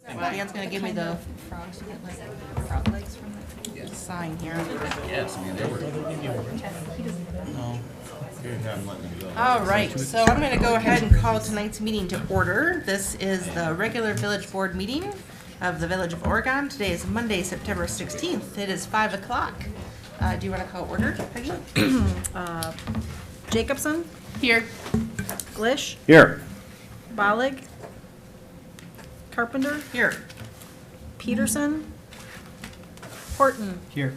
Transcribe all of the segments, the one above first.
Dan's gonna give me the frogs. You get like frog legs from it. sign here. Yes, I mean, they were. All right, so I'm gonna go ahead and call tonight's meeting to order. This is the regular village board meeting of the Village of Oregon. Today is Monday, September 16th. It is 5 o'clock. Do you want to call order, Peggy? Jacobson, Here. Glish, Here. Bollig, Carpenter, Here. Peterson, Horton. Here.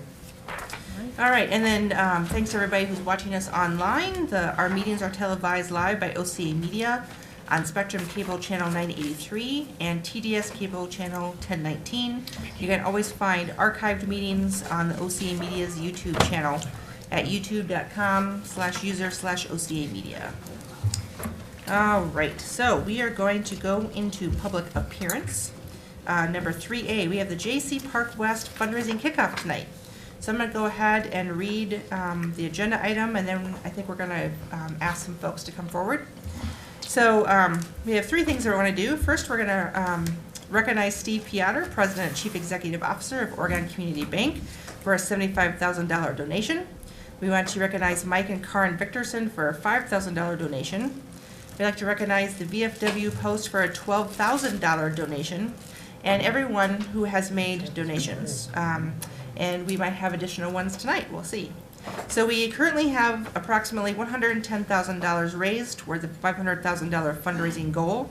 All right, and then thanks to everybody who's watching us online. Our meetings are televised live by OCA Media on Spectrum Cable Channel 983 and TDS Cable Channel 1019. You can always find archived meetings on the OCA Media's YouTube channel at youtube.com/user/OCA Media. All right, so we are going to go into public appearance. Number 3A, we have the Jaycee Park West fundraising kickoff tonight. So I'm going to go ahead and read the agenda item, and then I think we're going to ask some folks to come forward. So we have three things that we want to do. First, we're going to recognize Steve Piotr, President and Chief Executive Officer of Oregon Community Bank, for a $75,000 donation. We want to recognize Mike and Karen Victorson for a $5,000 donation. We'd like to recognize the VFW Post for a $12,000 donation, and everyone who has made donations. And we might have additional ones tonight, we'll see. So we currently have approximately $110,000 raised toward the $500,000 fundraising goal.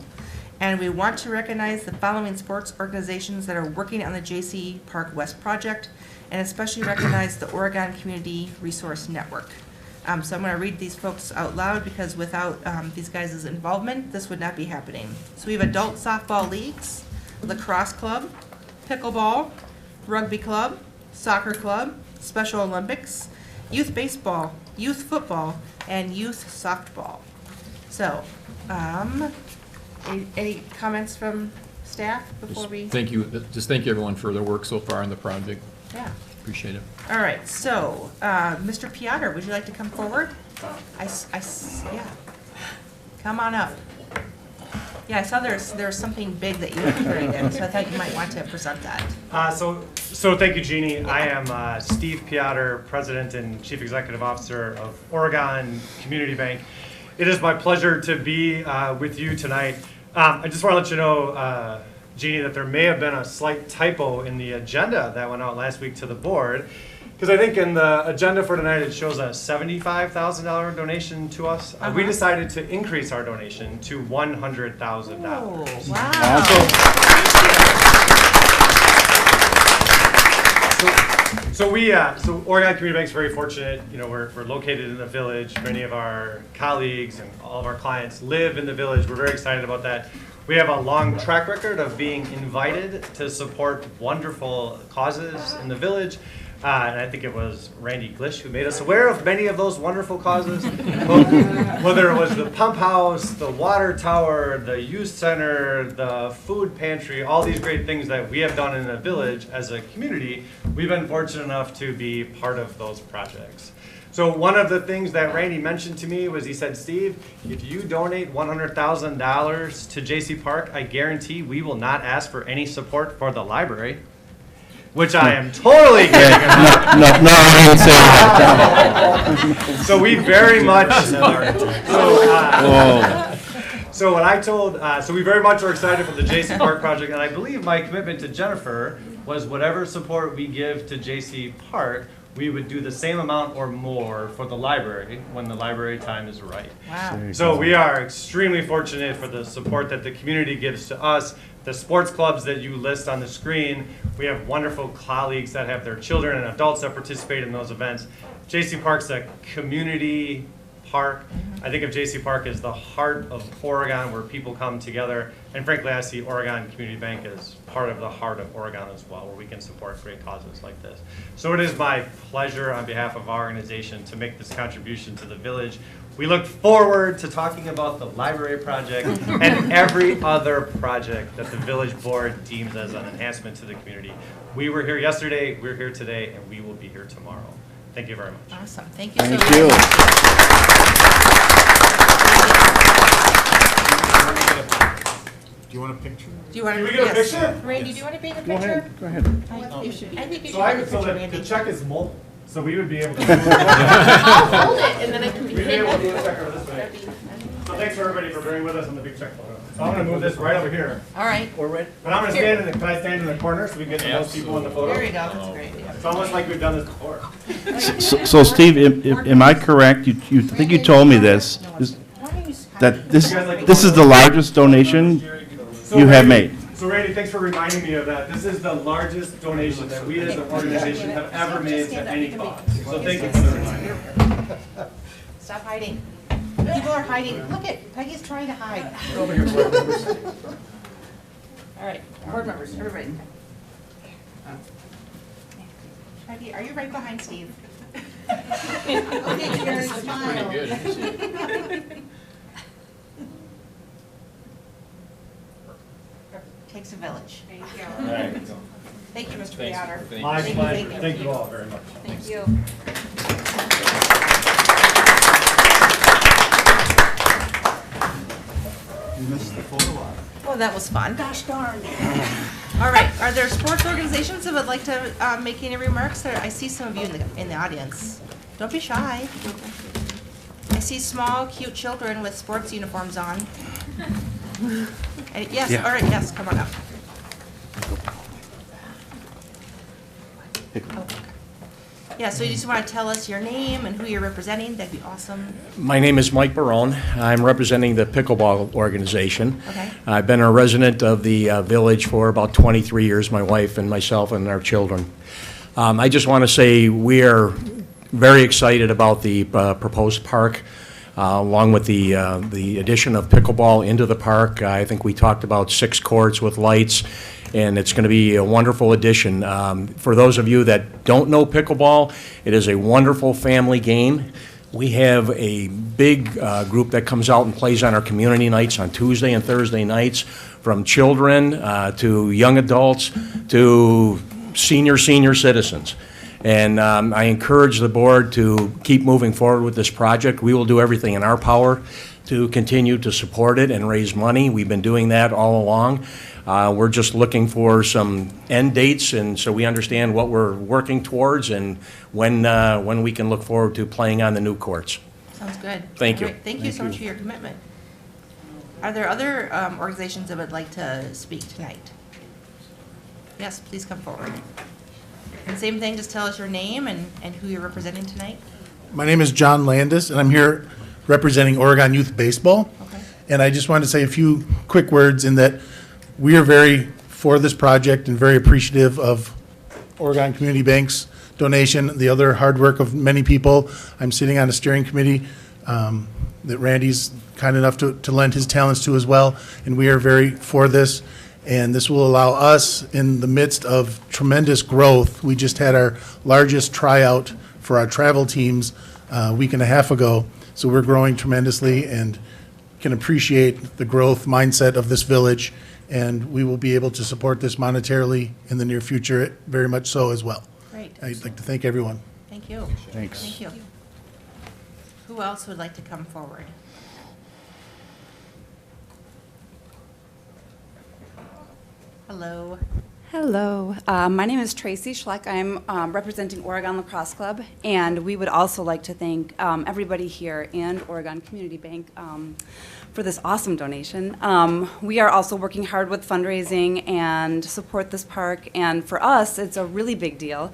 And we want to recognize the following sports organizations that are working on the Jaycee Park West project, and especially recognize the Oregon Community Resource Network. So I'm going to read these folks out loud because without these guys' involvement, this would not be happening. So we have adult softball leagues, Lacrosse Club, pickleball, rugby club, soccer club, Special Olympics, youth baseball, youth football, and youth softball. So, any comments from staff before we? Thank you, thank you everyone for their work so far on the project. Yeah. Appreciate it. All right, so, Mr. Piotr, would you like to come forward? Yeah. Come on up. Yeah, I saw there's something big that you carried in, so I thought you might want to present that. So thank you, Jeannie. I am Steve Piotr, President and Chief Executive Officer of Oregon Community Bank. It is my pleasure to be with you tonight. I just want to let you know, Jeannie, that there may have been a slight typo in the agenda that went out last week to the board. Because I think in the agenda for tonight it shows a $75,000 donation to us. We decided to increase our donation to $100,000. Oh, wow. So Oregon Community Bank is very fortunate. You know, we're located in the village. Many of our colleagues and all of our clients live in the village. We're very excited about that. We have a long track record of being invited to support wonderful causes in the village. And I think it was Randy Glish who made us aware of many of those wonderful causes. Whether it was the pump house, the water tower, the youth center, the food pantry, all these great things that we have done in the village as a community, we've been fortunate enough to be part of those projects. So one of the things that Randy mentioned to me was he said, Steve, if you donate $100,000 to Jaycee Park, I guarantee we will not ask for any support for the library. Which I am totally kidding about. No, I didn't say that. So we very much. So what I told, so we very much are excited for the Jaycee Park project, and I believe my commitment to Jennifer was whatever support we give to Jaycee Park, we would do the same amount or more for the library when the library time is right. Wow. So we are extremely fortunate for the support that the community gives to us. The sports clubs that you list on the screen, we have wonderful colleagues that have their children and adults that participate in those events. Jaycee Park's a community park. I think of Jaycee Park as the heart of Oregon where people come together. And frankly, I see Oregon Community Bank as part of the heart of Oregon as well, where we can support great causes like this. So it is my pleasure on behalf of our organization to make this contribution to the village. We look forward to talking about the library project and every other project that the village board deems as an enhancement to the community. We were here yesterday, we're here today, and we will be here tomorrow. Thank you very much. Awesome. Thank you so much. Thank you. you want a picture? Do you want to? Can we get a picture? Randy, do you want to paint a Go picture? ahead, go ahead. I think you should take a So picture, the Randy. check is mobile, so we would be able to. I'll hold it and then I can We'd be able to do the check over this way. So thanks for everybody for bearing with us on the big check photo. So I'm gonna move this right over here. All right, But I'm gonna stand in the, can I stand in the corner so we can get the most people in the photo? there we go, that's great. It's almost like we've done this before. So Steve, am I correct? I think you told me this, that this is the largest donation you have made. So Randy, thanks for reminding me of that. This is the largest donation that we as an organization have ever made to any cause. So thank you for the reminder. Stop hiding. People are hiding. Look at, Peggy's trying to hide. Over here, board members. All right, board members, everybody. Peggy, are you right behind Steve? Okay, Jerry, smile. Pretty good. Takes a village. All right. Thank you, Mr. Thanks. Beater. Thank My you. pleasure. Thank you all very much. Thank you. You missed the photo op. Well, that was fun. Gosh darn. All right, are there sports organizations that would like to make any remarks? I see some of you in the audience. Don't be shy. I see small, cute children with sports uniforms on. Yes, Yeah. all right, yes, come on up. Yeah, so you just want to tell us your name and who you're representing? That'd be awesome. My name is Mike Barone. I'm representing the pickleball organization. Okay. I've been a resident of the village for about 23 years, my wife and myself and our children. I just want to say we are very excited about the proposed park, along with the addition of pickleball into the park. I think we talked about 6 courts with lights, and it's going to be a wonderful addition. For those of you that don't know pickleball, it is a wonderful family game. We have a big group that comes out and plays on our community nights on Tuesday and Thursday nights, from children to young adults to senior citizens. And I encourage the board to keep moving forward with this project. We will do everything in our power to continue to support it and raise money. We've been doing that all along. We're just looking for some end dates, and so we understand what we're working towards and when we can look forward to playing on the new courts. Sounds good. Thank you. All right, Thank you so much for your commitment. Are there other organizations that would like to speak tonight? Yes, please come forward. And same thing, just tell us your name and who you're representing tonight. My name is John Landis, and I'm here representing Oregon Youth Baseball. Okay. And I just wanted to say a few quick words in that we are very for this project and very appreciative of Oregon Community Bank's donation, the other hard work of many people. I'm sitting on a steering committee that Randy's kind enough to lend his talents to as well, and we are very for this. And this will allow us, in the midst of tremendous growth, we just had our largest tryout for our travel teams a week and a half ago. So we're growing tremendously and can appreciate the growth mindset of this village. And we will be able to support this monetarily in the near future, very much so as well. Great. I'd like to thank everyone. Thank you. Thanks. Thank you. Who else would like to come forward? Hello. Hello, my name is Tracy Schleck. I'm representing Oregon Lacrosse Club, and we would also like to thank everybody here and Oregon Community Bank for this awesome donation. We are also working hard with fundraising and support this park, and for us, it's a really big deal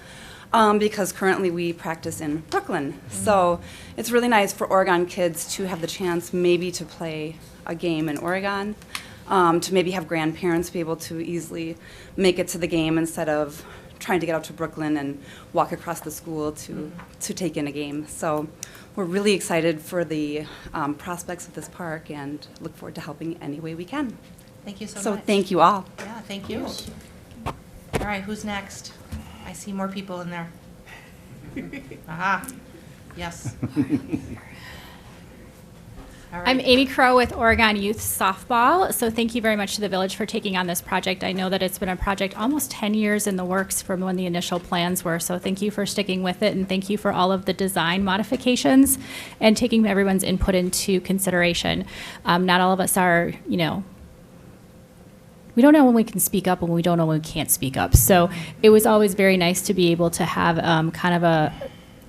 because currently we practice in Brooklyn. So it's really nice for Oregon kids to have the chance maybe to play a game in Oregon. To maybe have grandparents be able to easily make it to the game instead of trying to get out to Brooklyn and walk across the school to take in a game. So we're really excited for the prospects of this park and look forward to helping any way we can. Thank you so So much. thank you all. Yeah, thank you. All right, who's next? I see more people in there. Aha, yes. All right. I'm Amy Crow with Oregon Youth Softball. So thank you very much to the village for taking on this project. I know that it's been a project almost 10 years in the works from when the initial plans were. So thank you for sticking with it, and thank you for all of the design modifications and taking everyone's input into consideration. Not all of us are, we don't know when we can speak up and we don't know when we can't speak up. So it was always very nice to be able to have kind of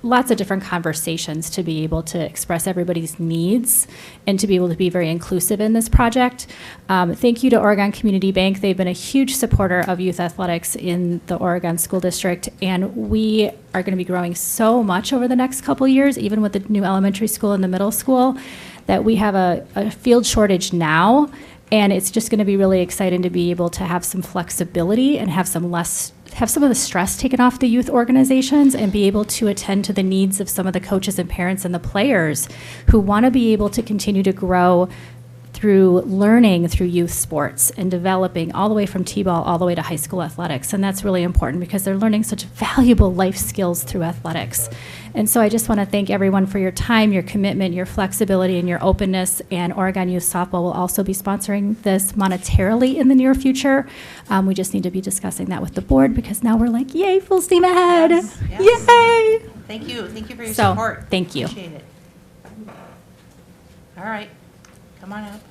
lots of different conversations to be able to express everybody's needs and to be able to be very inclusive in this project. Thank you to Oregon Community Bank. They've been a huge supporter of youth athletics in the Oregon School District, and we are going to be growing so much over the next couple years, even with the new elementary school and the middle school, that we have a field shortage now, and it's just going to be really exciting to be able to have some flexibility and have some of the stress taken off the youth organizations and be able to attend to the needs of some of the coaches and parents and the players who want to be able to continue to grow through learning through youth sports and developing all the way from t-ball all the way to high school athletics. And that's really important because they're learning such valuable life skills through athletics. And so I just want to thank everyone for your time, your commitment, your flexibility, and your openness. And Oregon Youth Softball will also be sponsoring this monetarily in the near future. We just need to be discussing that with the board because now we're like, yay, full steam ahead. Yes, yes. Yay! Thank you for your So, support. thank you. Appreciate it. All right, come on up.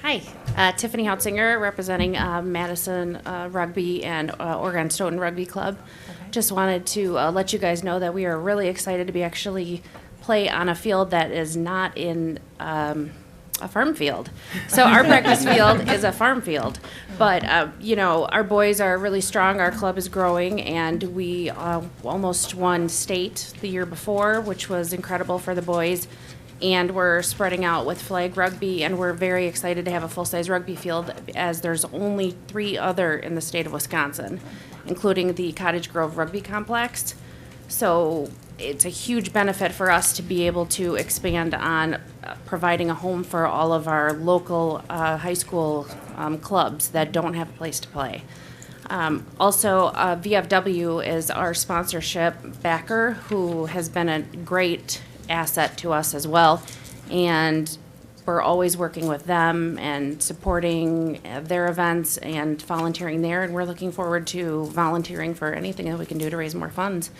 Hi, Tiffany Hotzinger, representing Madison Rugby and Oregon Stoughton Rugby Club. Okay. Just wanted to let you guys know that we are really excited to be actually play on a field that is not in a farm field. So our practice field is a farm field. But, you know, our boys are really strong, our club is growing, and we almost won state the year before, which was incredible for the boys. And we're spreading out with flag rugby, and we're very excited to have a full-size rugby field, as there's only 3 other in the state of Wisconsin, including the Cottage Grove Rugby Complex. So it's a huge benefit for us to be able to expand on providing a home for all of our local high school clubs that don't have a place to play. Also, VFW is our sponsorship backer, who has been a great asset to us as well, and we're always working with them and supporting their events and volunteering there, and we're looking forward to volunteering for anything that we can do to raise more funds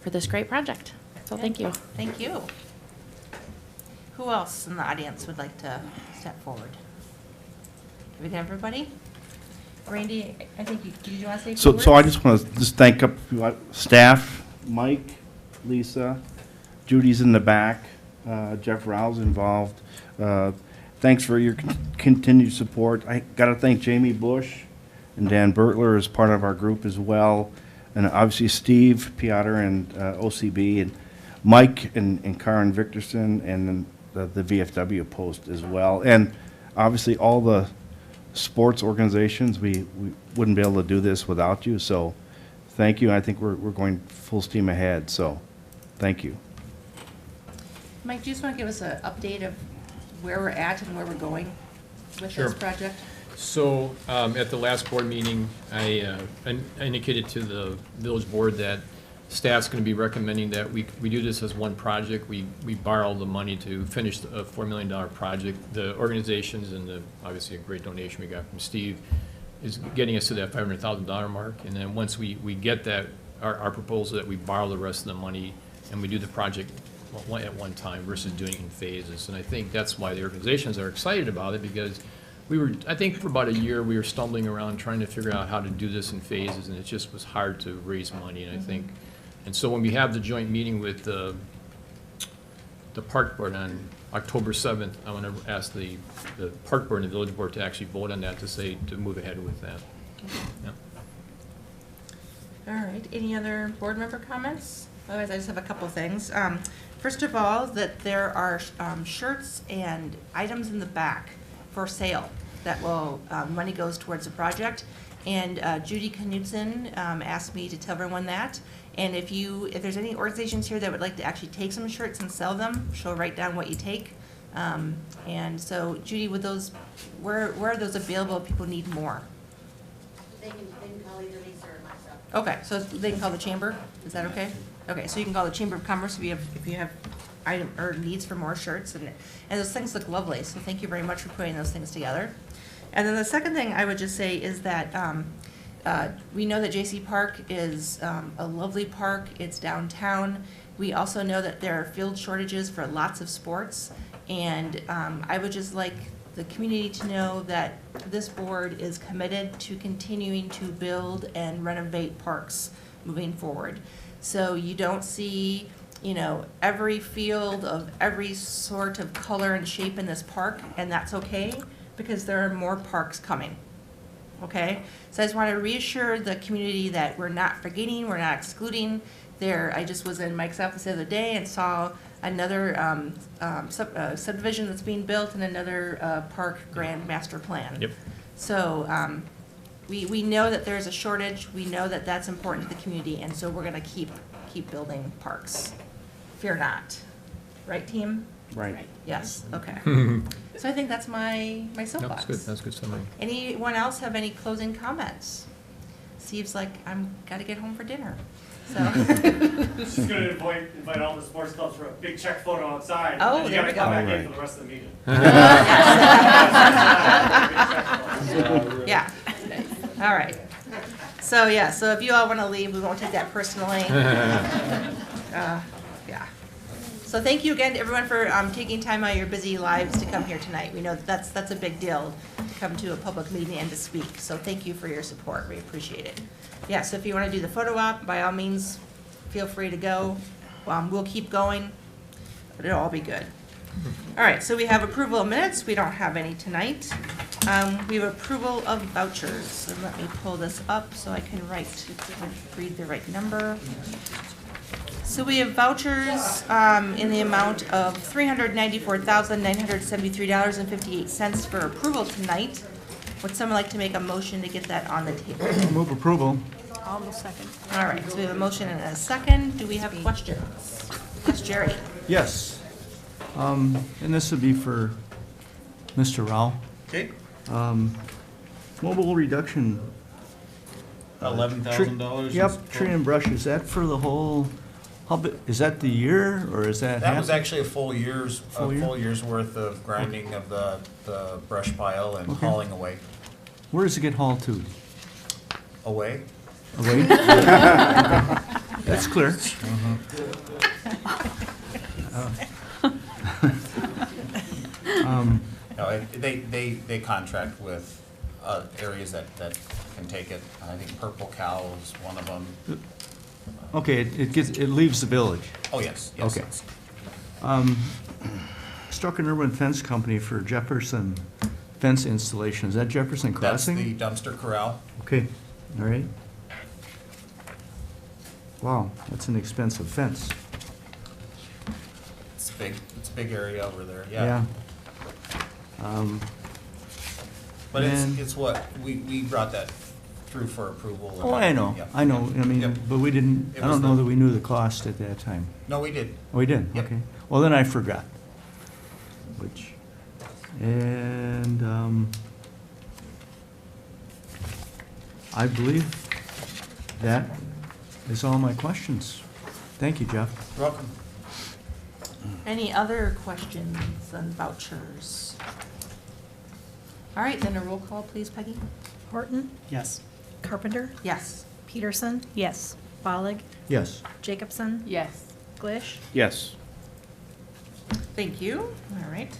for this great project. So thank you. Thank you. Who else in the audience would like to step forward? Did we get everybody? Randy, I think did you want to say a few words? So I just want to thank up staff, Mike, Lisa, Judy's in the back, Jeff Rouse involved. Thanks for your continued support. I got to thank Jamie Bush and Dan Bertler as part of our group as well, and obviously Steve, Piotr, and OCB, and Mike and Karen Victorson, and then the VFW post as well, and obviously all the sports organizations. We wouldn't be able to do this without you, so thank you. I think we're going full steam ahead, so thank you. Mike, do you just want to give us an update of where we're at and where we're going with Sure. this project? So, at the last board meeting, I indicated to the village board that staff's going to be recommending that we do this as one project. We borrow the money to finish a $4 million project. The organizations and obviously a great donation we got from Steve is getting us to that $500,000 mark. And then once we get that, our proposal that we borrow the rest of the money and we do the project at one time versus doing it in phases. And I think that's why the organizations are excited about it, because I think for about a year, we were stumbling around trying to figure out how to do this in phases, and it just was hard to raise money. And I think, and so when we have the joint meeting with the park board on October 7th, I want to ask the park board and the village board to actually vote on that to move ahead with that. Yeah. All right, any other board member comments? Otherwise, I just have a couple things. First of all, that there are shirts and items in the back for sale that will, money goes towards the project. And Judy Knudsen asked me to tell everyone that. And if there's any organizations here that would like to actually take some shirts and sell them, she'll write down what you take. And so, Judy, with those, where are those available if people need more? They can call either Lisa or myself. Okay, so they can call the chamber, is that okay? Okay, so you can call the Chamber of Commerce if you have item or needs for more shirts, and those things look lovely, so thank you very much for putting those things together. And then the second thing I would just say is that we know that Jaycee Park is a lovely park, it's downtown. We also know that there are field shortages for lots of sports, And I would just like the community to know that this board is committed to continuing to build and renovate parks moving forward. So you don't see, you know, every field of every sort of color and shape in this park, and that's okay, because there are more parks coming. Okay? So I just want to reassure the community that we're not forgetting, we're not excluding. I just was in Mike's office the other day and saw another subdivision that's being built and another park grand master plan. Yep. So we know that there's a shortage, we know that that's important to the community, and so we're gonna keep building parks. Fear not. Right, team? Right. Yes, okay. So I think that's my No, soapbox. that's good, that's a good summary. Anyone else have any closing comments? Seems like gotta get home for dinner, so. Just gonna invite all the sports clubs for a big check photo outside. Oh, and there we you gotta come go. back in Alright. for the rest of the meeting. Yeah. All right. So, yeah, so if you all want to leave, we won't take that personally. Yeah. So thank you again to everyone for taking time out of your busy lives to come here tonight. We know that that's a big deal, to come to a public meeting and to speak. So thank you for your support. We appreciate it. Yeah, so if you want to do the photo op, by all means, feel free to go. We'll keep going, but it'll all be good. All right, so we have approval of minutes. We don't have any tonight. We have approval of vouchers. So let me pull this up so I can read the right number. So we have vouchers in the amount of $394,973.58 for approval tonight. Would someone like to make a motion to get that on the table? Move approval. Almost second. All right, so we have a motion and a second. Do we have questions? Yes, Jerry? Yes. And this would be for Mr. Rao. Okay. Mobile reduction. $11,000. Yep, tree and brush, is that for the whole, is that the year, or is that? That was half? actually a full year's worth of grinding of the brush pile and Okay. hauling away. Where does it get hauled to? Away? Away? That's clear. No, they contract with areas that can take it. I think Purple Cow is one of them. Okay, it leaves the village. Oh, yes, yes. Okay. Struck an urban fence company for Jefferson fence installation. Is that Jefferson That's Crossing? the dumpster corral. Okay, all right. Wow, that's an expensive fence. It's big. It's a big area over there, Yeah. But And- it's what, we brought that through for approval. Oh, I know, Yep. I know, I mean, Yep. but we didn't, It I was don't know the- that we knew the cost at that time. No, we did. Oh, we did? Yep. Okay. Well, then I forgot. And I believe that is all my questions. Thank you, Jeff. You're welcome. Any other questions on vouchers? All right, then a roll call, please, Peggy. Horton, Yes. Carpenter, Yes. Peterson. Yes. Bollig, Yes. Jacobson. Yes. Glish. Yes. Thank you. All right.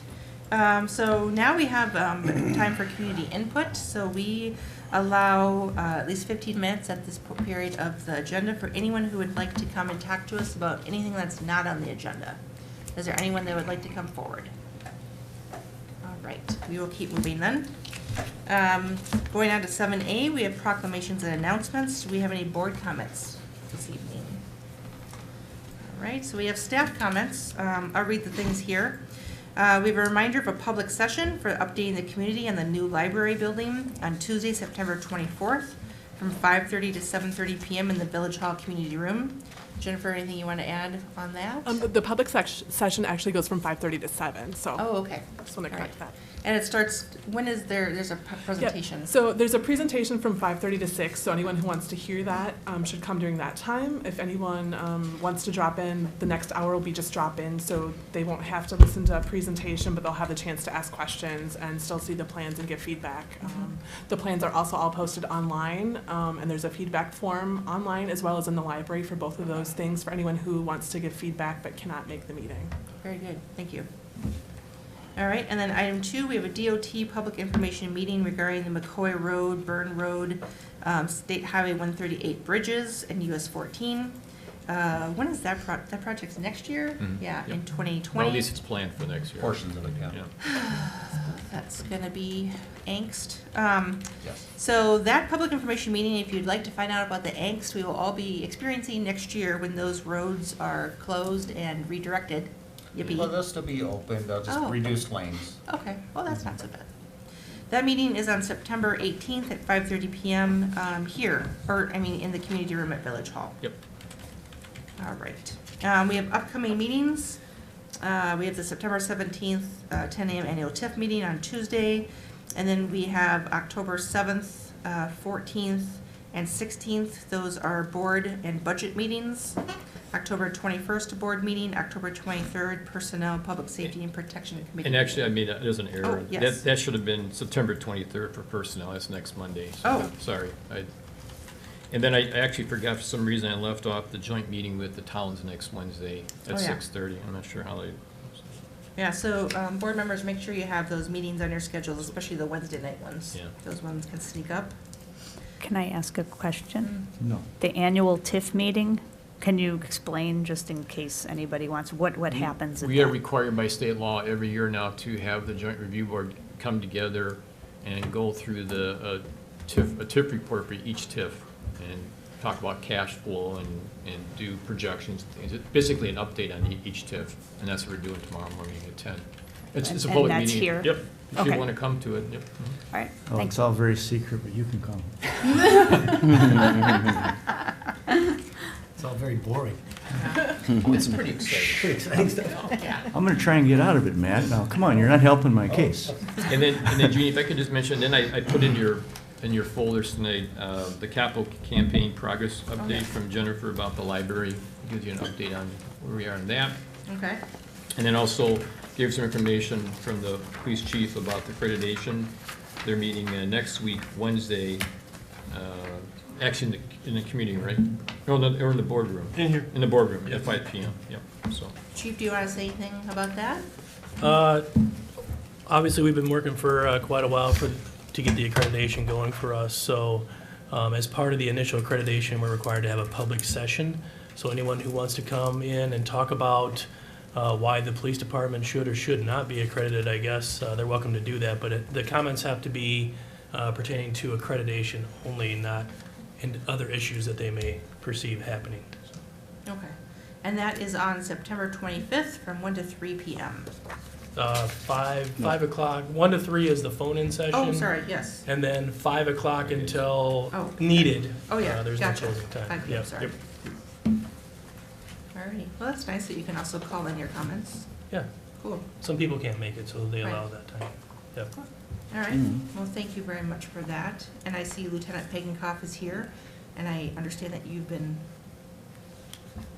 So now we have time for community input. So we allow at least 15 minutes at this period of the agenda for anyone who would like to come and talk to us about anything that's not on the agenda. Is there anyone that would like to come forward? All right, we will keep moving then. Going on to 7A, we have proclamations and announcements. Do we have any board comments this evening? All right, so we have staff comments. I'll read the things here. We have a reminder of a public session for updating the community on the new library building on Tuesday, September 24th, from 5:30 to 7:30 p.m. in the Village Hall Community Room. Jennifer, anything you want to add on that? The public session actually goes from 5:30 to 7, so. Oh, okay. Just want to All right. correct that. And it starts, when is there's a presentation? Yep. So there's a presentation from 5:30 to 6, so anyone who wants to hear that should come during that time. If anyone wants to drop in, the next hour will be just drop in, so they won't have to listen to a presentation, but they'll have the chance to ask questions and still see the plans and give feedback. The plans are also all posted online, and there's a feedback form online as well as in the library for both of those things for anyone who wants to give feedback but cannot make the meeting. Very good, thank you. All right, and then item 2, we have a DOT public information meeting regarding the McCoy Road, Burn Road, State Highway 138 bridges and US 14. When is that that project's next year? Mhm. Yeah, Yep. in 2020. Well, at least it's planned for next year. Portions of it, yeah. That's gonna be angst. Yes. So that public information meeting, if you'd like to find out about the angst we will all be experiencing next year when those roads are closed and redirected. Yippee. Well, they'll still be open, they'll just Oh. reduce lanes. Okay, well, that's not so bad. That meeting is on September 18th at 5:30 PM here, or, I mean, in the community room at Village Hall. Yep. All right. We have upcoming meetings. We have the September 17th, 10 a.m. annual TIF meeting on Tuesday. And then we have October 7th, 14th, and 16th. Those are board and budget meetings. October 21st, board meeting. October 23rd, Personnel, Public Safety, and Protection Committee. And actually, I made, there's an error. Oh, yes. That should have been September 23rd for personnel, that's next Monday. So, Oh. Sorry. And then I actually forgot, for some reason, I left off the joint meeting with the towns next Wednesday at Oh, yeah. 6:30. I'm not sure how they, Yeah, so board members, make sure you have those meetings on your schedules, especially the Wednesday night ones. Yeah. Those ones can sneak up. Can I ask a question? No. The annual TIF meeting, can you explain, just in case anybody wants, what happens at we are that? required by state law every year now to have the joint review board come together and go through a TIF report for each TIF and talk about cash flow and do projections and things. It's basically an update on each TIF, and that's what we're doing tomorrow morning at 10. It's a And public that's meeting. here? Yep, if you Okay. want to come to it, yep. All right, Oh, thanks. it's all very secret, but you can come. It's all very boring. It's pretty exciting. Pretty exciting stuff. Yeah. I'm gonna try and get out of it, Matt. Now, come on, you're not helping my case. And then Jeannie, if I could just mention, then I put in your folders tonight, the capital campaign progress update from Jennifer about the library. Gives you an update on where we are in that. Okay. And then also gave some information from the police chief about the accreditation. They're meeting next week, Wednesday, actually in the community, right? Or in the boardroom. In here. In the boardroom at 5 PM, yep, so. Chief, do you want to say anything about that? Obviously, we've been working for quite a while to get the accreditation going for us. So as part of the initial accreditation, we're required to have a public session. So anyone who wants to come in and talk about why the police department should or should not be accredited, I guess, they're welcome to do that. But the comments have to be pertaining to accreditation only, not in other issues that they may perceive happening. Okay. And that is on September 25th from 1 to 3 PM. 5 o'clock, 1 to 3 is the phone-in session. Oh, sorry, yes. And then 5 o'clock until Oh. needed. Oh, yeah, There's gotcha. no closing time. 5 PM, Yep, sorry. yep. Alrighty. Well, that's nice that you can also call in your comments. Yeah, Cool. some people can't make it, so they allow Right. that time. Yep. All right. Mhm. Well, thank you very much for that. And I see Lieutenant Pagankoff is here, and I understand that you've been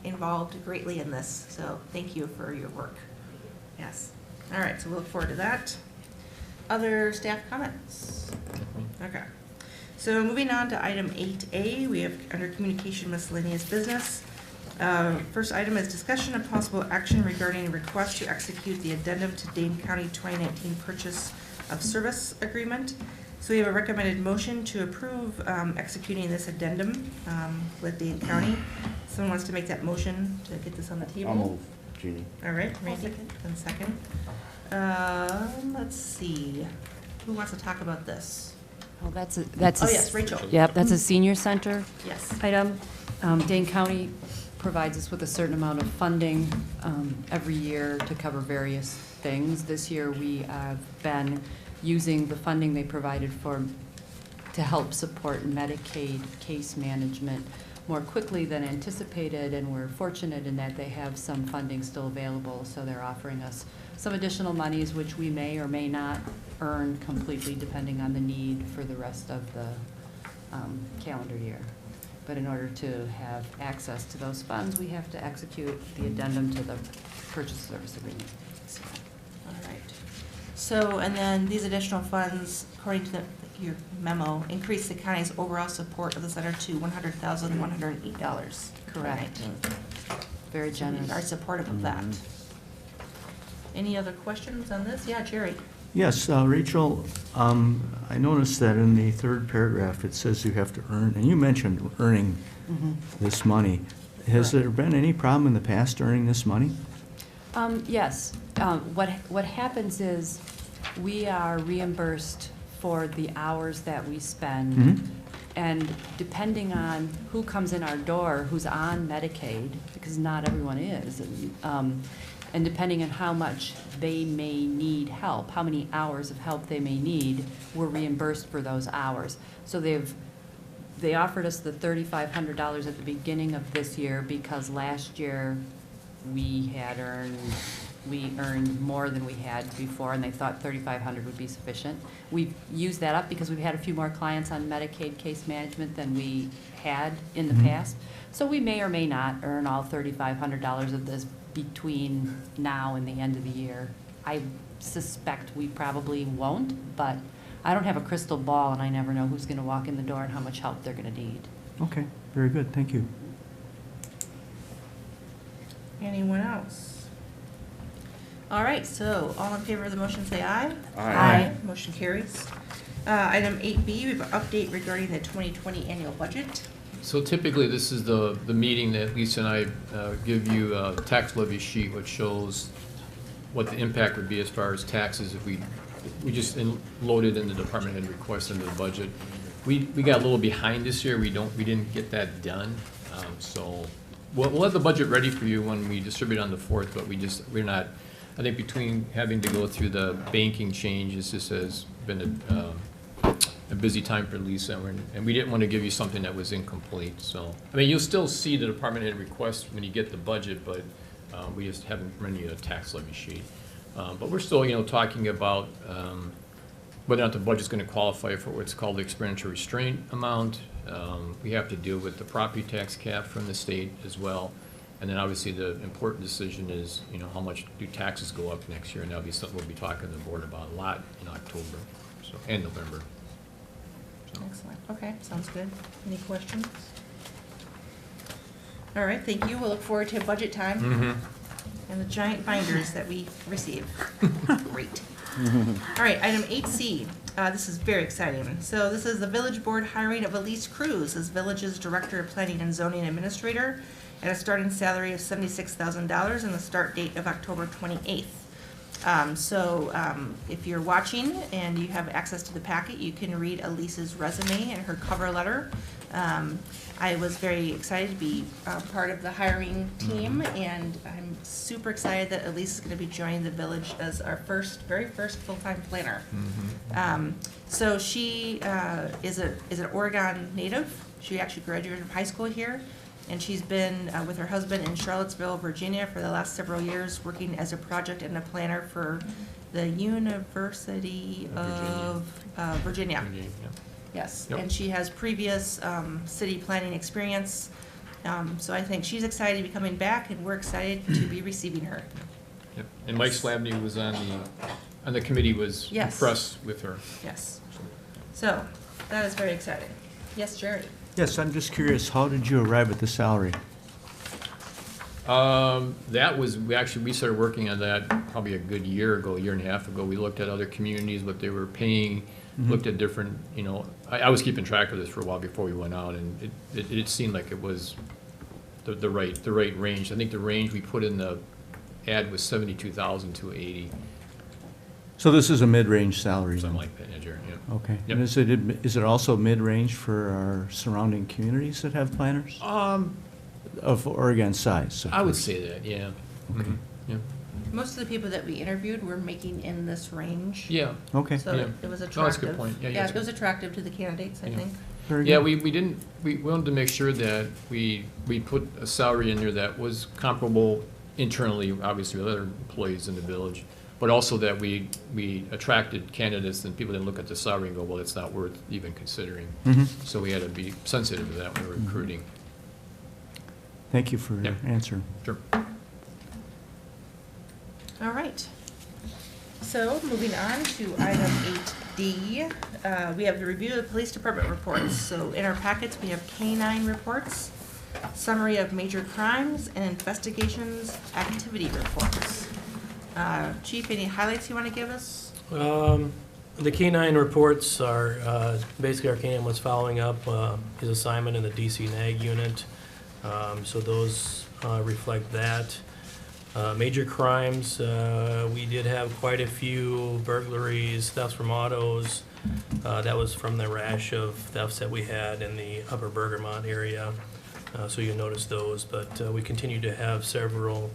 involved greatly in this, so thank you for your work. Yes. All right, so we look forward to that. Other staff comments? Okay. So moving on to item 8A, we have under communication miscellaneous business. First item is discussion of possible action regarding a request to execute the addendum to Dane County 2019 purchase of service agreement. So we have a recommended motion to approve executing this addendum with Dane County. Someone wants to make that motion to get this on the table? I'll move, Jeannie. All right, Randy, and second. Let's see, who wants to talk about this? Well, that's Oh, yes, Rachel. Yep, that's a senior center Yes. item. Dane County provides us with a certain amount of funding every year to cover various things. This year, we have been using the funding they provided to help support Medicaid case management more quickly than anticipated, and we're fortunate in that they have some funding still available, so they're offering us some additional monies which we may or may not earn completely depending on the need for the rest of the calendar year. But in order to have access to those funds, we have to execute the addendum to the purchase service agreement. So, All right. So, and then these additional funds, according to your memo, increase the county's overall support of the center to $100,108. Correct. Very generous. We are supportive of that. Any other questions on this? Yeah, Jerry? Yes, Rachel, I noticed that in the third paragraph, it says you have to earn, and you mentioned earning this money. Has there been any problem in the past earning this money? Yes. What happens is we are reimbursed for the hours that we spend. And depending on who comes in our door, who's on Medicaid, because not everyone is, and depending on how much they may need help, how many hours of help they may need, we're reimbursed for those hours. So they offered us the $3,500 at the beginning of this year because last year we earned more than we had before, and they thought $3,500 would be sufficient. We've used that up because we've had a few more clients on Medicaid case management than we had in the past. So we may or may not earn all $3,500 of this between now and the end of the year. I suspect we probably won't, but I don't have a crystal ball, and I never know who's going to walk in the door and how much help they're going to need. Okay, very good, thank you. Anyone else? All right, so all in favor of the motion, say aye. Aye. Motion carries. Item 8B, we have an update regarding the 2020 annual budget. So typically, this is the meeting that Lisa and I give you a tax levy sheet, which shows what the impact would be as far as taxes if we just loaded in the department head request into the budget. We got a little behind this year. We didn't get that done. So we'll have the budget ready for you when we distribute on the 4th, but we're not. I think between having to go through the banking changes, this has been a busy time for Lisa, and we didn't want to give you something that was incomplete. So, I mean, you'll still see the department head request when you get the budget, but we just haven't run you a tax levy sheet. But we're still, talking about whether or not the budget's going to qualify for what's called the expenditure restraint amount. We have to deal with the property tax cap from the state as well. And then obviously the important decision is, how much do taxes go up next year? And that'll be something we'll be talking to the board about a lot in October and November. So. Excellent. Okay, sounds good. Any questions? All right, thank you. We'll look forward to budget time and the giant binders that we receive. Great. All right, item 8C. This is very exciting. So this is the village board hiring of Elise Cruz as village's director of planning and zoning administrator at a starting salary of $76,000 and the start date of October 28th. If you're watching and you have access to the packet, you can read Elise's resume and her cover letter. I was very excited to be part of the hiring team, and I'm super excited that Elise is going to be joining the village as our very first full-time planner. So she is an Oregon native. She actually graduated from high school here, and she's been with her husband in Charlottesville, Virginia for the last several years, working as a project and a planner for the University of Virginia. Yes, Yep. and she has previous city planning experience. So I think she's excited to be coming back, and we're excited to be receiving her. Yep. And Mike Slavny was on the committee, was Yes. impressed with her. Yes. So that is very exciting. Yes, Jerry? Yes, I'm just curious, how did you arrive at the salary? We started working on that probably a good year and a half ago. We looked at other communities, what they were paying, looked at different, I was keeping track of this for a while before we went out, and it seemed like it was the right range. I think the range we put in the ad was 72,000 to 80. So this is a mid-range salary? Something like that, yeah, Jerry, yeah. Okay. Yep. And is it also mid-range for our surrounding communities that have planners? Of Oregon size? I would say that, yeah. Okay. Yeah. Most of the people that we interviewed were making in this range. Yeah. Okay. So Yeah. it was attractive. No, that's a good point. Yeah, it was attractive to the candidates, I think. Very Yeah, good. we wanted to make sure that we put a salary in there that was comparable internally, obviously, with other employees in the village, but also that we attracted candidates and people didn't look at the salary and go, well, it's not worth even considering. So we had to be sensitive to that when we were recruiting. Thank you for your answer. Sure. All right. So moving on to item 8D, we have the review of the police department reports. So in our packets, we have K-9 reports, summary of major crimes, and investigations activity reports. Chief, any highlights you want to give us? The K-9 reports are, basically our K-9 was following up his assignment in the DC NAG unit. So those reflect that. Major crimes, we did have quite a few burglaries, thefts from autos. That was from the rash of thefts that we had in the Upper Bergamot area. So you notice those, but we continue to have several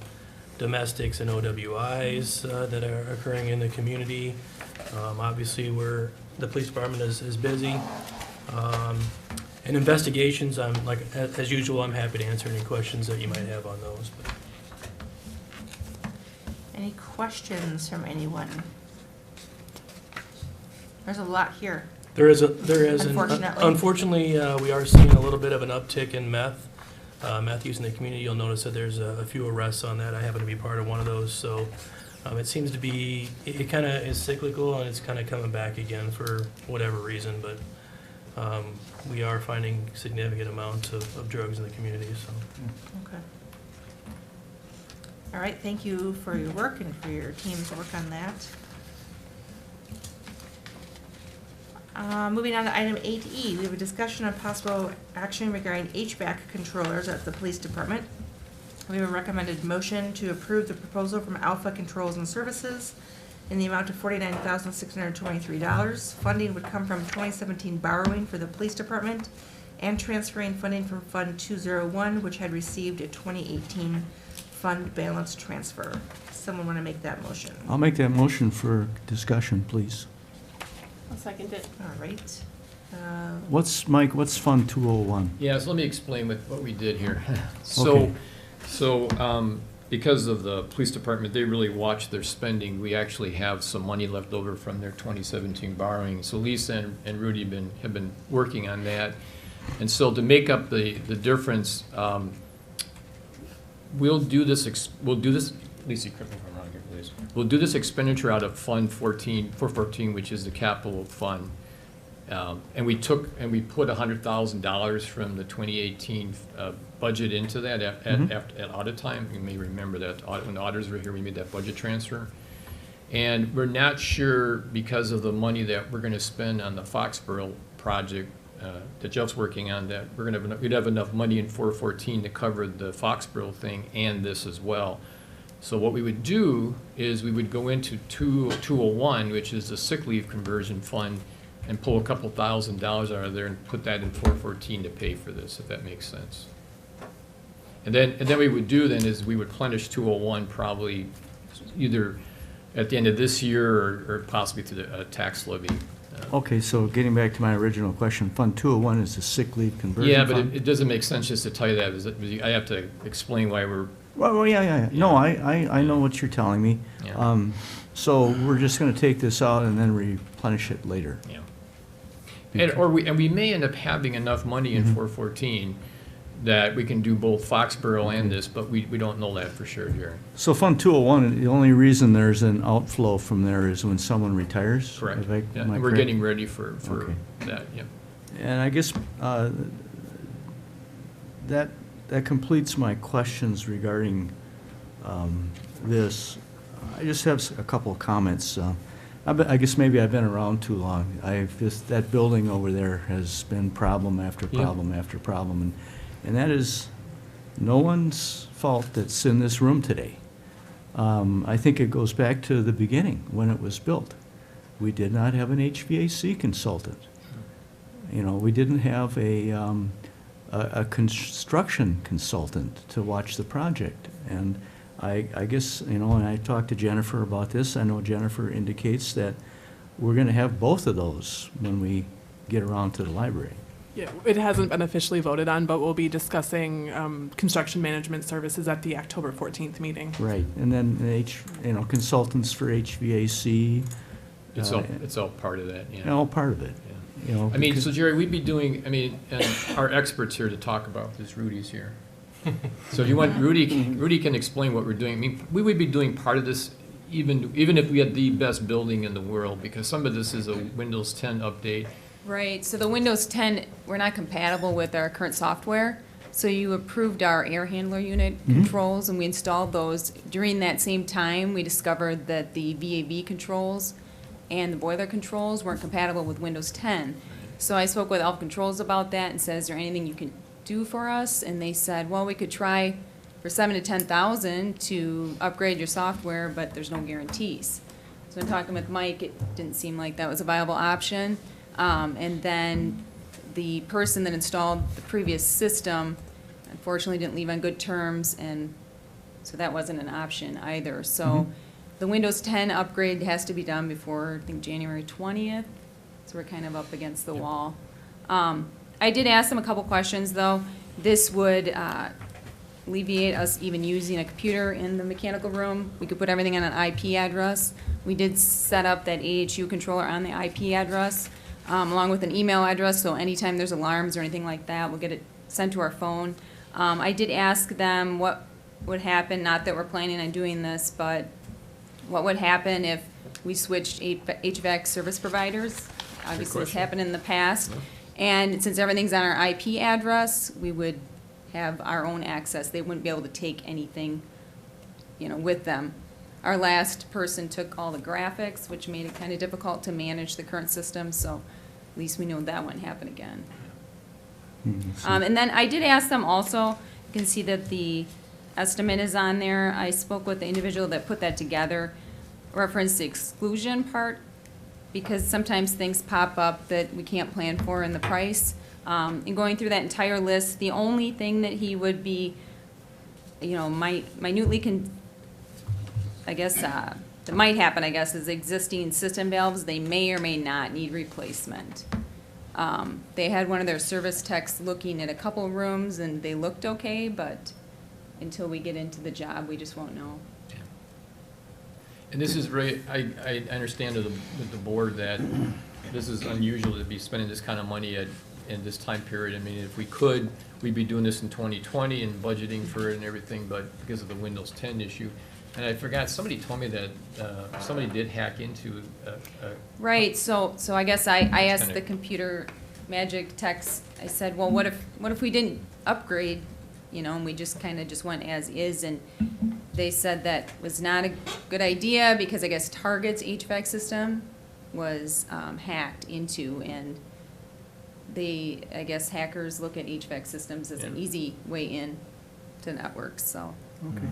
domestics and OWIs that are occurring in the community. Obviously, the police department is busy. And investigations, as usual, I'm happy to answer any questions that you might have on those. But. Any questions from anyone? There's a lot here. There is. Unfortunately. Unfortunately, we are seeing a little bit of an uptick in meth use in the community. You'll notice that there's a few arrests on that. I happen to be part of one of those, so it seems to be, it kind of is cyclical, and it's kind of coming back again for whatever reason, but we are finding significant amounts of drugs in the community, so. Okay. All right, thank you for your work and for your team's work on that. Moving on to item 8E, we have a discussion on possible action regarding HVAC controllers at the police department. We have a recommended motion to approve the proposal from Alpha Controls and Services in the amount of $49,623. Funding would come from 2017 borrowing for the police department and transferring funding from Fund 201, which had received a 2018 fund balance transfer. Someone want to make that motion? I'll make that motion for discussion, please. I'll second it. All right. Mike, what's Fund 201? Yeah, so let me explain what we did here. Okay. So, because of the police department, they really watch their spending. We actually have some money left over from their 2017 borrowing. So Lisa and Rudy have been working on that. And so to make up the difference, we'll do this, Lisa, correct me if I'm wrong here, please. We'll do this expenditure out of Fund 414, which is the capital fund. And we put $100,000 from the 2018 budget into that at audit time. You may remember that when the auditors were here, we made that budget transfer. And we're not sure, because of the money that we're going to spend on the Foxborough project that Jeff's working on, that we'd have enough money in 414 to cover the Foxborough thing and this as well. So what we would do is we would go into 201, which is the sick leave conversion fund, and pull a couple $1,000s out of there and put that in 414 to pay for this, if that makes sense. And then we would do then is we would replenish 201 probably either at the end of this year or possibly through the tax levy. Okay, so getting back to my original question, Fund 201 is the sick leave conversion fund? Yeah, but it doesn't make sense just to tell you that. I have to explain why we're... Well, yeah. No, I know what you're telling me. Yeah. So we're just going to take this out and then replenish it later. Yeah. And we may end up having enough money in 414 that we can do both Foxborough and this, but we don't know that for sure, Jerry. So Fund 201, the only reason there's an outflow from there is when someone retires? Correct. Yeah, And we're getting ready for Okay. that, yeah. And I guess that completes my questions regarding this. I just have a couple of comments. I guess maybe I've been around too long. That building over there has been problem after problem after problem, and that is no one's fault that's in this room today. I think it goes back to the beginning when it was built. We did not have an HVAC consultant. We didn't have a construction consultant to watch the project, and I guess, and I talked to Jennifer about this. I know Jennifer indicates that we're going to have both of those when we get around to the library. Yeah, it hasn't been officially voted on, but we'll be discussing construction management services at the October 14th meeting. Right, and then consultants for HVAC. It's all part of that, yeah. All part of it. Yeah. So Jerry, we'd be doing, and our experts here to talk about this, Rudy's here. So if you want, Rudy can explain what we're doing. We would be doing part of this even if we had the best building in the world, because some of this is a Windows 10 update. Right, so the Windows 10, we're not compatible with our current software. So you approved our air handler unit controls, and we installed those. During that same time, we discovered that the VAV controls and the boiler controls weren't compatible with Windows 10. So I spoke with Elf Controls about that and said, is there anything you can do for us? And they said, well, we could try for $7,000 to $10,000 to upgrade your software, but there's no guarantees. So in talking with Mike, it didn't seem like that was a viable option. And then the person that installed the previous system unfortunately didn't leave on good terms, and so that wasn't an option either. So the Windows 10 upgrade has to be done before, I think, January 20th. So we're kind of up against the wall. I did ask them a couple questions, though. This would alleviate us even using a computer in the mechanical room. We could put everything on an IP address. We did set up that AHU controller on the IP address, along with an email address, so anytime there's alarms or anything like that, we'll get it sent to our phone. I did ask them what would happen, not that we're planning on doing this, but what would happen if we switched HVAC service providers? Obviously, it's happened in the past. And since everything's on our IP address, we would have our own access. They wouldn't be able to take anything, with them. Our last person took all the graphics, which made it kind of difficult to manage the current system, so at least we know that won't happen again. And then I did ask them also, you can see that the estimate is on there. I spoke with the individual that put that together, referenced the exclusion part, because sometimes things pop up that we can't plan for in the price. In going through that entire list, the only thing that he would be, minutely that might happen, is existing system valves. They may or may not need replacement. They had one of their service techs looking at a couple rooms, and they looked okay, but until we get into the job, we just won't know. And this is really, I understand with the board that this is unusual to be spending this kind of money in this time period. I mean, if we could, we'd be doing this in 2020 and budgeting for it and everything, but because of the Windows 10 issue. And I forgot, somebody told me that somebody did hack into Right, so I guess I asked the computer magic techs, I said, well, what if we didn't upgrade, and we just kind of just went as is, and they said that was not a good idea because I guess Target's HVAC system was hacked into, and I guess hackers look at HVAC systems as an easy way in to networks, so. Okay.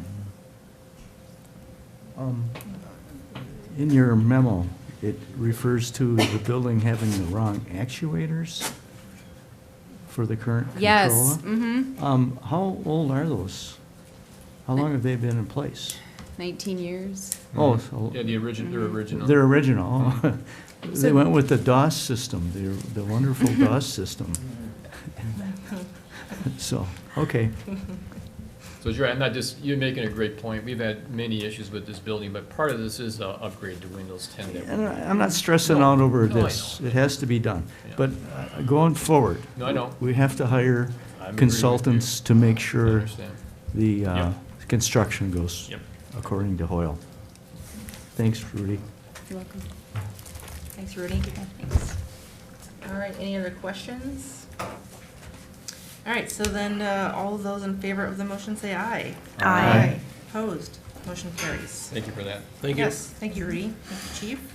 In your memo, it refers to the building having the wrong actuators for the current controller? Yes, How old are those? How long have they been in place? 19 years. Oh, so. Yeah, they're original. They're original. They went with the DOS system, the wonderful DOS system. So, okay. So you're right, I'm not just, you're making a great point. We've had many issues with this building, but part of this is the upgrade to Windows 10. And I'm not stressing out over this. It has to be done. Yeah. But going forward, No, I know. we have to hire I'm agreeing with consultants to make I sure understand. the Yep. construction goes Yep. according to Hoyle. Thanks, Rudy. You're welcome. Thanks, Rudy. Thanks. All right, any other questions? All right, so then, all of those in favor of the motion say aye. Aye. Opposed? Motion carries. Thank you for that. Thank you. Yes, thank you, Rudy. Thank you, Chief.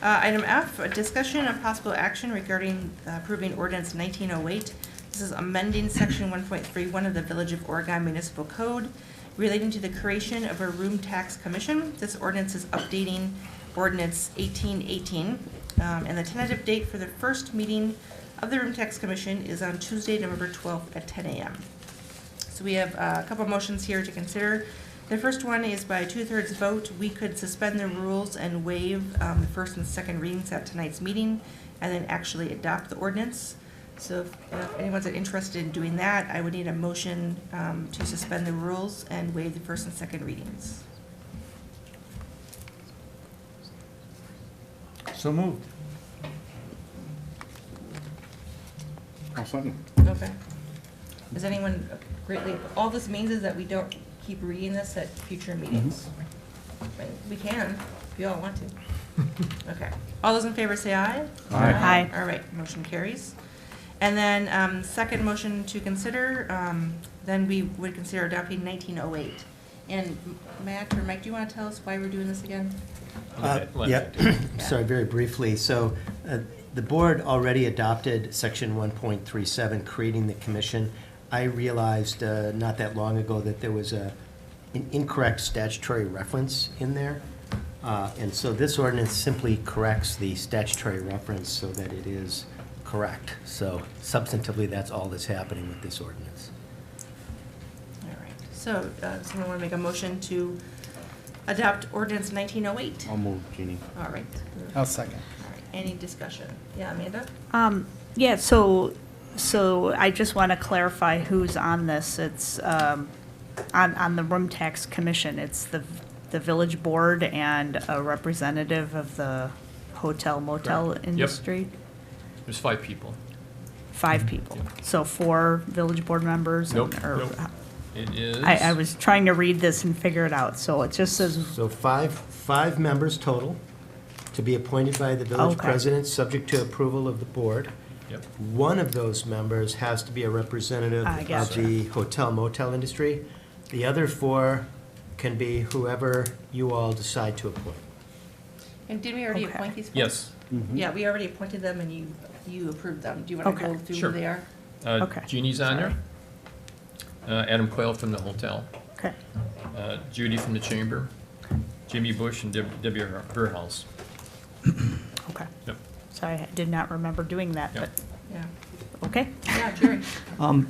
Item F, a discussion of possible action regarding approving ordinance 1908. This is amending section 1.31 of the Village of Oregon Municipal Code relating to the creation of a room tax commission. This ordinance is updating ordinance 1818, and the tentative date for the first meeting of the room tax commission is on Tuesday, November 12th at 10 a.m. So we have a couple motions here to consider. The first one is by 2/3 vote. We could suspend the rules and waive the first and second readings at tonight's meeting and then actually adopt the ordinance. So if anyone's interested in doing that, I would need a motion to suspend the rules and waive the first and second readings. So moved. I'll second. Okay. Does anyone greatly, all this means is that we don't keep reading this at future meetings. We can, if you all want to. Okay. All those in favor say aye. Aye. All right, motion carries. And then, second motion to consider, then we would consider adopting 1908. And Matt or Mike, do you want to tell us why we're doing this again? Sorry, very briefly. So the board already adopted section 1.37, creating the commission. I realized not that long ago that there was an incorrect statutory reference in there. And so this ordinance simply corrects the statutory reference so that it is correct. So substantively, that's all that's happening with this ordinance. All right. So, someone want to make a motion to adopt ordinance 1908? I'll move, Jeannie. All right. I'll second. All right. Any discussion? Yeah, Amanda? Yeah, so I just want to clarify who's on this. It's, on the room tax commission, it's the village board and a representative of the hotel motel Correct. Yep. industry? There's 5 people. 5 people. So 4 village board members? Nope, or- nope. It is. I was trying to read this and figure it out, so it just says, So five members total to be appointed by the village Okay. president, subject to approval of the board. Yep. One of those members has to be a representative I of gotcha. the hotel motel industry. The other 4 can be whoever you all decide to appoint. And did we already Okay. appoint these folks? Yes. Yeah, we already appointed them and you approved them. Do you want to Okay. go through Sure. who they are? Okay. Jeannie's on there. Sorry. Adam Quayle from the hotel. okay, Judy from the chamber. Jimmy Bush and Debbie Burhouse. okay. Yep. So I did not remember doing that, Yep. but, Yeah. okay. Yeah, Jerry.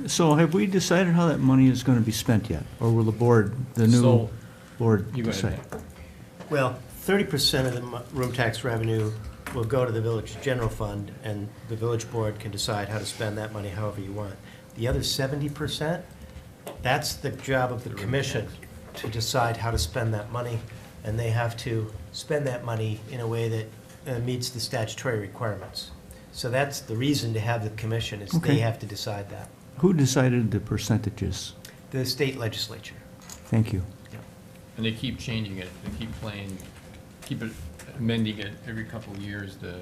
So have we decided how that money is going to be spent yet? Or will the board, the new So, board You go ahead. decide? Well, 30% of the room tax revenue will go to the village general fund, and the village board can decide how to spend that money however you want. The other 70%, that's the job of the commission to decide how to spend that money, and they have to spend that money in a way that meets the statutory requirements. So that's the reason to have the commission, is Okay. they have to decide that. Who decided the percentages? The state legislature. Thank you. And they keep changing it. They keep keep amending it every couple of years to,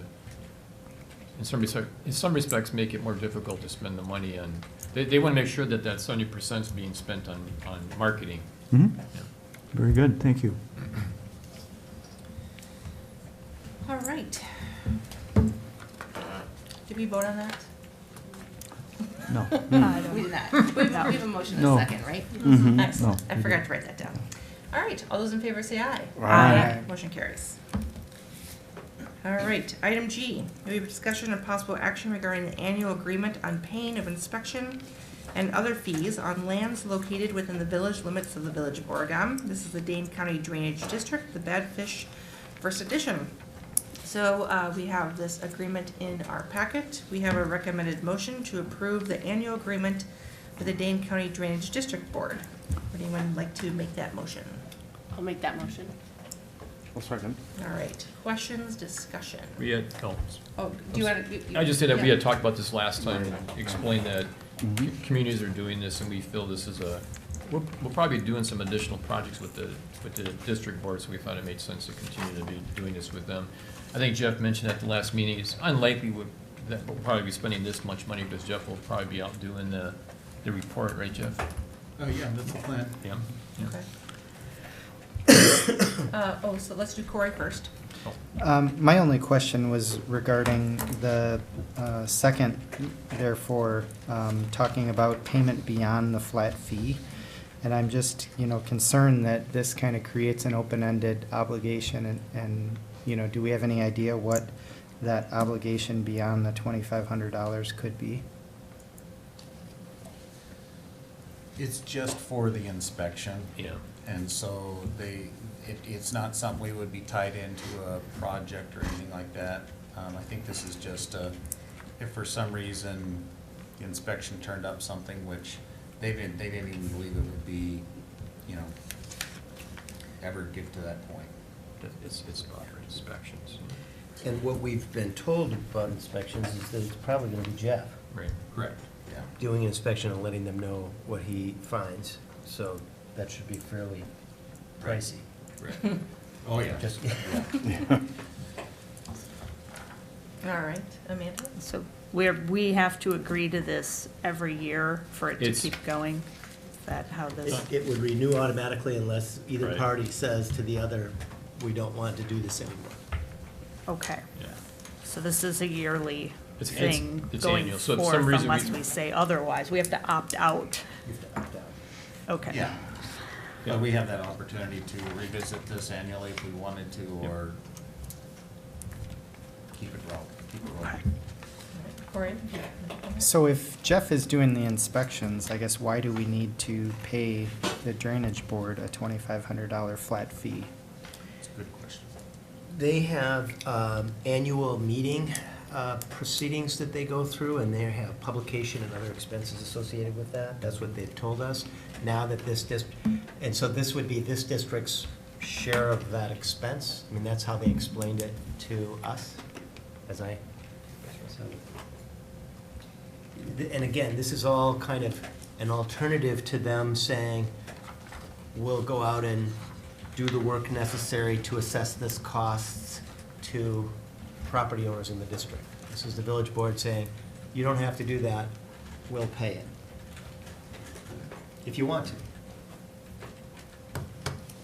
in some respects, make it more difficult to spend the money on. They want to make sure that 70% is being spent on marketing. Mhm. Yeah. Very good, thank you. All right. Did we vote on that? No. We did not. We have a motion and No. a second, right? Mhm. Excellent. No, I we forgot didn't. to write that down. All right, all those in favor say aye. Aye. Motion carries. All right, item G, we have a discussion of possible action regarding the annual agreement on paying of inspection and other fees on lands located within the village limits of the Village of Oregon. This is the Dane County Drainage District, the Badfish First Edition. So we have this agreement in our packet. We have a recommended motion to approve the annual agreement with the Dane County Drainage District Board. Would anyone like to make that motion? I'll make that motion. I'll second. All right, questions, discussion? We had, oh, Oh, do you want to? I just said that we yeah. had talked about this last time, and explained that communities are doing this, and we feel this is we'll probably be doing some additional projects with the district board, so we thought it made sense to continue to be doing this with them. I think Jeff mentioned at the last meeting, it's unlikely that we'll probably be spending this much money, because Jeff will probably be out doing the report, right, Jeff? Yeah, that's the plan. Yeah. Yeah. Okay. So let's do Corey first. My only question was regarding the second, therefore, talking about payment beyond the flat fee. And I'm just, concerned that this kind of creates an open-ended obligation and, do we have any idea what that obligation beyond the $2,500 could be? It's just for the inspection. Yeah. And so it's not something we would be tied into a project or anything like that. I think this is just if for some reason the inspection turned up something which they didn't even believe it would be, ever get to that point. It's about our inspections. And what we've been told about inspections is that it's probably going to be Jeff. Right. Correct. Yeah. Doing an inspection and letting them know what he finds. So that should be fairly pricey. Right. Oh, yeah. Just- Yeah. All right, Amanda? So we have to agree to this every year for it to It's- keep going? Is that how this? It would renew automatically unless either Right. party says to the other, we don't want to do this anymore. Okay. Yeah. So this is a yearly It's thing going annual. So if for forth some reason unless we say otherwise. We have to opt out. You have to opt out. Okay. Yeah. But we have that opportunity to revisit this annually if we wanted to, or keep it rolling. Corey? So if Jeff is doing the inspections, I guess why do we need to pay the drainage board a $2,500 flat fee? It's a good question. They have annual meeting proceedings that they go through, and they have publication and other expenses associated with that. That's what they've told us. Now that and so this would be this district's share of that expense. I mean, that's how they explained it to us, as I, and again, this is all kind of an alternative to them saying, we'll go out and do the work necessary to assess this costs to property owners in the district. This is the village board saying, you don't have to do that, we'll pay it. If you want to.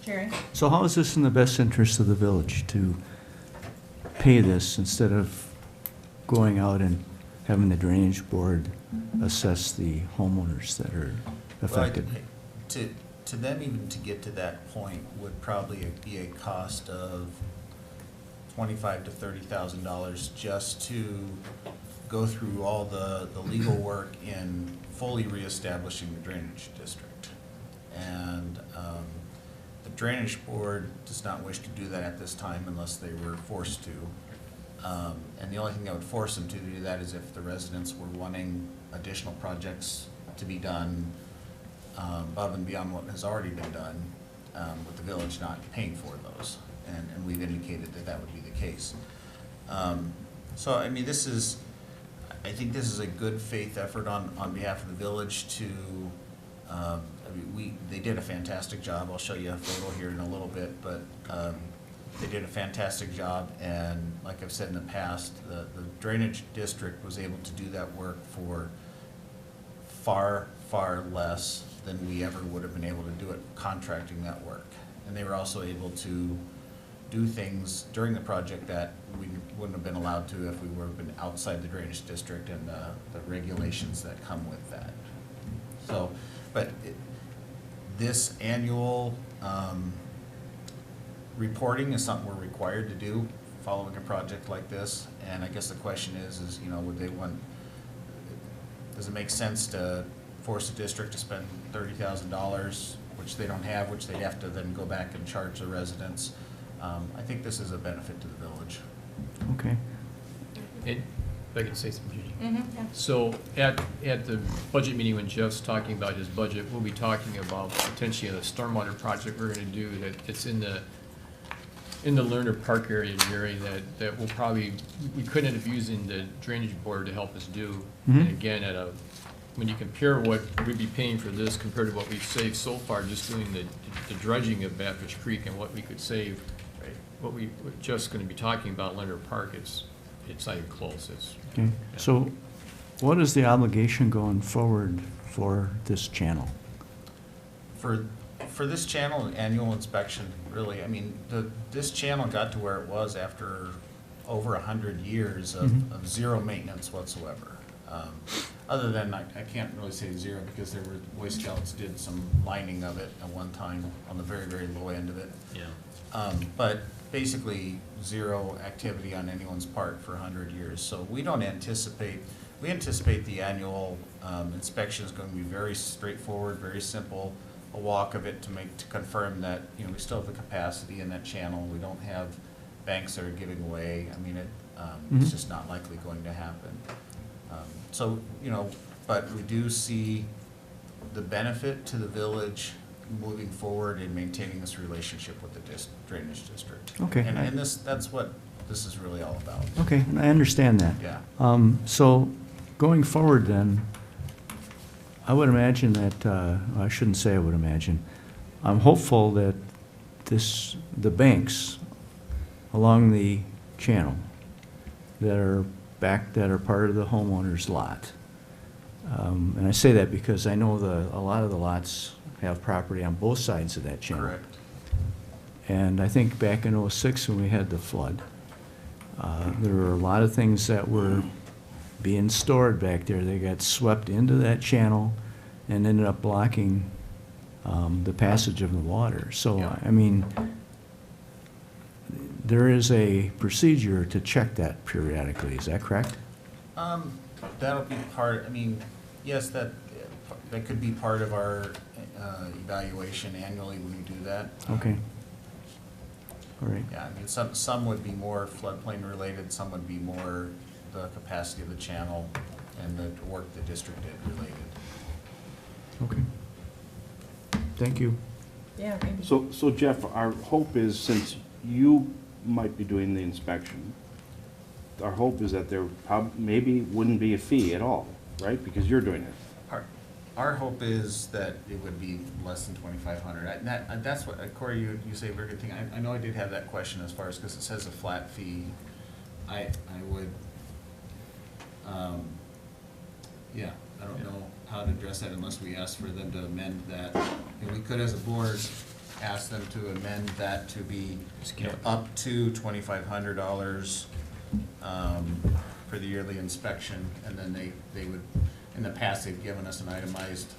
Jerry? So how is this in the best interest of the village to pay this instead of going out and having the drainage board assess the homeowners that are affected? Well, to them even to get to that point would probably be a cost of $25,000 to $30,000 just to go through all the legal work in fully reestablishing the drainage district. And the drainage board does not wish to do that at this time unless they were forced to. And the only thing that would force them to do that is if the residents were wanting additional projects to be done above and beyond what has already been done, with the village not paying for those. And we've indicated that that would be the case. So, I mean, I think this is a good faith effort on behalf of the village to, they did a fantastic job. I'll show you a photo here in a little bit, but they did a fantastic job, and like I've said in the past, the drainage district was able to do that work for far, far less than we ever would have been able to do it contracting that work. And they were also able to do things during the project that we wouldn't have been allowed to if we would have been outside the drainage district and the regulations that come with that. So, but this annual reporting is something we're required to do following a project like this. And I guess the question is, you know, would they want, does it make sense to force a district to spend $30,000, which they don't have, which they have to then go back and charge the residents? I think this is a benefit to the village. Okay. And if I could say something, Judy. Mm-hmm. So at the budget meeting, when Jeff's talking about his budget, we'll be talking about potentially the stormwater project we're gonna do that it's in the Lerner Park area, Jerry, that we'll probably, we could end up using the drainage board to help us do. Mhm. And again, when you compare what we'd be paying for this compared to what we've saved so far, just doing the dredging of Baptist Creek and what we could save, right, what we're just gonna be talking about Lerner Park, it's not even close. Okay, so what is the obligation going forward for this channel? For this channel, annual inspection, really, I mean, this channel got to where it was after over 100 years of zero maintenance whatsoever. Other than, I can't really say zero because there were, Boy Scouts did some lining of it at one time on the very, very low end of it. Yeah. But basically zero activity on anyone's part for 100 years. So we don't anticipate, we anticipate the annual inspection is going to be very straightforward, very simple, a walk of it to confirm that, you know, we still have the capacity in that channel. We don't have banks that are giving away. I mean, it's just not likely going to happen. So, you know, but we do see the benefit to the village moving forward in maintaining this relationship with the drainage district. Okay. And that's what this is really all about. Okay, and I understand that. Yeah. So going forward then, I would imagine that, I shouldn't say I would imagine, I'm hopeful that the banks along the channel that are back, that are part of the homeowner's lot. And I say that because I know a lot of the lots have property on both sides of that channel. Correct. And I think back in '06 when we had the flood, there were a lot of things that were being stored back there. They got swept into that channel and ended up blocking the passage of the water. So, I mean, there is a procedure to check that periodically, is that correct? That'll be part, I mean, yes, that could be part of our evaluation annually when we do that. Okay. All right. Yeah, I mean, some would be more floodplain related, some would be more the capacity of the channel and the work the district did related. Okay. Thank you. Yeah, maybe. So Jeff, our hope is, since you might be doing the inspection, our hope is that there maybe wouldn't be a fee at all, right? Because you're doing it. Our hope is that it would be less than 2,500. That's what, Corey, you say a very good thing. I know I did have that question as far as, because it says a flat fee. I would, yeah, I don't know how to address that unless we ask for them to amend that. And we could, as a board, ask them to amend that to be up to $2,500 for the yearly inspection, and then they would, in the past, they've given us an itemized,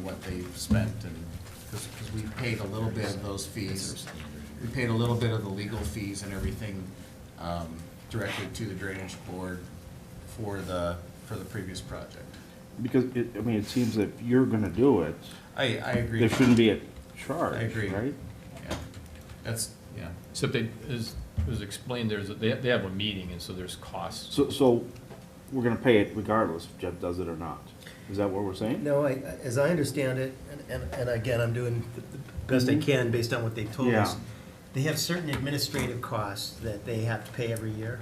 what they've spent, and, because we paid a little bit of those fees. We paid a little bit of the legal fees and everything directly to the drainage board for the previous project. Because it seems that if you're gonna do it. I agree. There shouldn't be a charge, I agree. right? Yeah, that's, yeah. Except as was explained, they have a meeting, and so there's costs. So we're gonna pay it regardless if Jeff does it or not. Is that what we're saying? No, as I understand it, and again, I'm doing the best I can based on what they've told us. Yeah. They have certain administrative costs that they have to pay every year,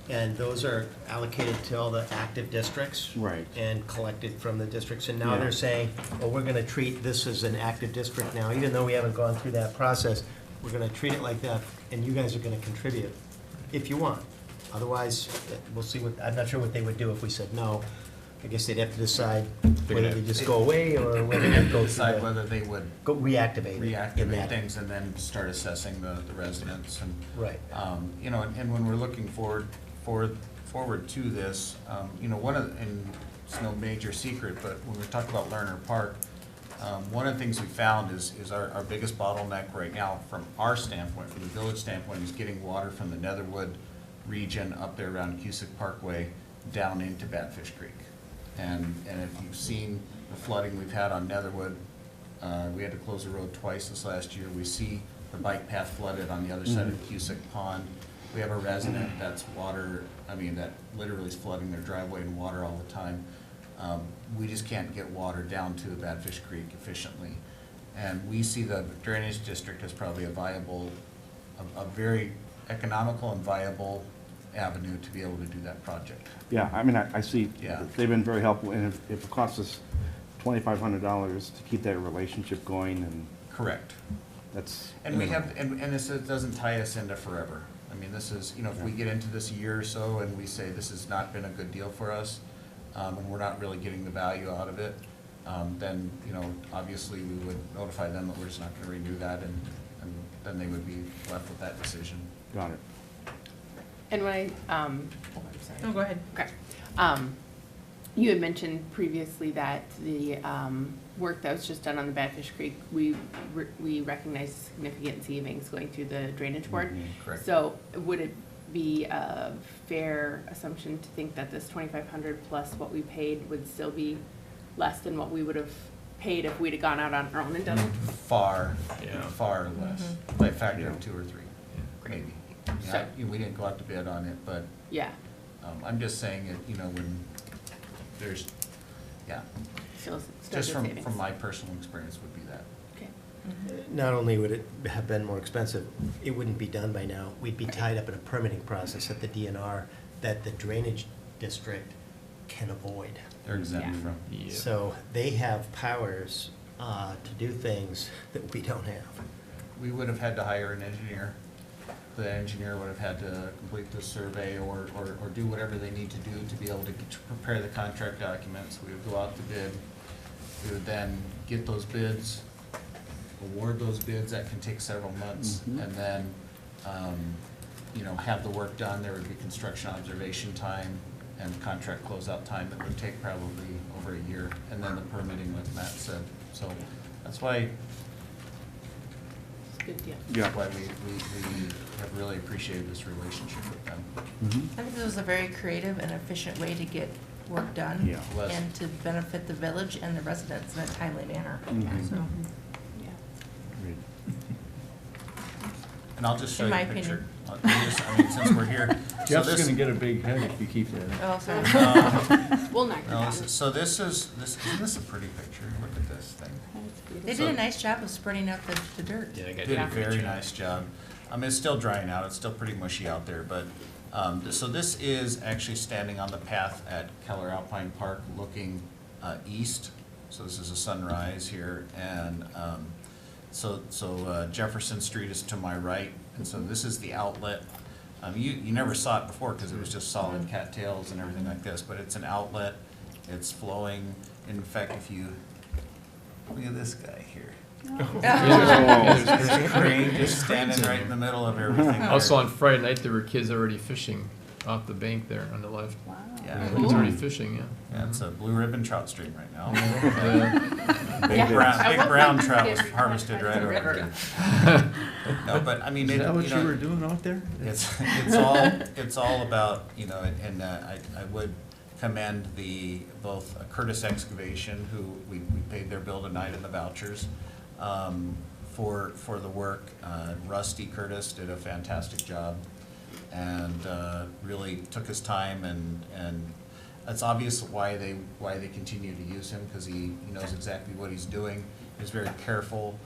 and those are allocated to all the active districts. Right. And collected from the districts, and now Yeah. they're saying, well, we're gonna treat this as an active district now, even though we haven't gone through that process, we're gonna treat it like that, and you guys are gonna contribute, if you want. Otherwise, we'll see I'm not sure what they would do if we said no. I guess they'd have to decide whether they just go away or whether they go Decide whether they would reactivate in that. things and then start assessing the residents and. Right. And when we're looking forward to this, and it's no major secret, but when we talk about Lerner Park, one of the things we found is our biggest bottleneck right now from our standpoint, from the village standpoint, is getting water from the Netherwood region up there around Cusick Parkway down into Batfish Creek. And if you've seen the flooding we've had on Netherwood, we had to close the road twice this last year. We see the bike path flooded on the other side of Cusick Pond. We have a resident that's that literally is flooding their driveway in water all the time. We just can't get water down to Batfish Creek efficiently. And we see the drainage district as probably a very economical and viable avenue to be able to do that project. Yeah, I see, Yeah. they've been very helpful, and if it costs us $2,500 to keep that relationship going, and. Correct. That's. And we have, and this doesn't tie us into forever. I mean, this is, if we get into this a year or so and we say this has not been a good deal for us, and we're not really getting the value out of it, then, obviously we would notify them that we're just not gonna renew that, and then they would be left with that decision. Got it. And when I'm sorry. No, go ahead. Okay. You had mentioned previously that the work that was just done on the Batfish Creek, we recognized significant savings going through the drainage board. Correct. So would it be a fair assumption to think that this 2,500 plus what we paid would still be less than what we would have paid if we'd have gone out on our own and done it? Far less, by a factor of 2 or 3, maybe. So- We didn't go out to bid on it, but. Yeah. I'm just saying it, when there's, yeah. Still Just good savings. from my personal experience would be that. Okay. Not only would it have been more expensive, it wouldn't be done by now. We'd be tied up in a permitting process at the DNR that the drainage district can avoid. They're exempt from. So they have powers to do things that we don't have. We would have had to hire an engineer. the engineer would have had to complete the survey or do whatever they need to do to be able to prepare the contract documents. We would go out to bid. We would then get those bids, award those bids. That can take several months. And then, you know, have the work done. There would be construction observation time and contract closeout time that would take probably over a year. And then the permitting, like Matt said. So that's why Good deal. that's why we have really appreciated this relationship with them. I think this was a very creative and efficient way to get work done. Yeah. It was. And to benefit the village and the residents in a timely manner. Mhm. So, Great. And I'll just show In you my a picture. opinion. I mean, since we're here. so Jeff's this- gonna get a big head if you keep that. oh, sorry. We'll knock it No, down. so isn't this a pretty picture? Look at this thing. They did a nice job of spreading out the dirt. Yeah, I got Did a very nice job. It's still drying out, it's still pretty mushy out there, but, so this is actually standing on the path at Keller Alpine Park looking east. So this is a sunrise here, and so Jefferson Street is to my right, and so this is the outlet. You never saw it before because it was just solid cattails and everything like this, but it's an outlet, it's flowing. In fact, if you, look at this guy here. There's a crane just standing right in the middle of everything. Also on Friday night, there were kids already fishing off the bank there on the left. Yeah. Kids already fishing, yeah. Yeah, it's a blue ribbon trout stream right now. Yeah. Big brown trout was harvested right over here. No, but I mean, Is that what you know, you were doing out there? it's all about, you know, and I would commend both Curtis Excavation, who we paid their bill tonight in the vouchers, for the work. Rusty Curtis did a fantastic job and really took his time, and it's obvious why they continue to use him, because he knows exactly what he's doing. He's very careful,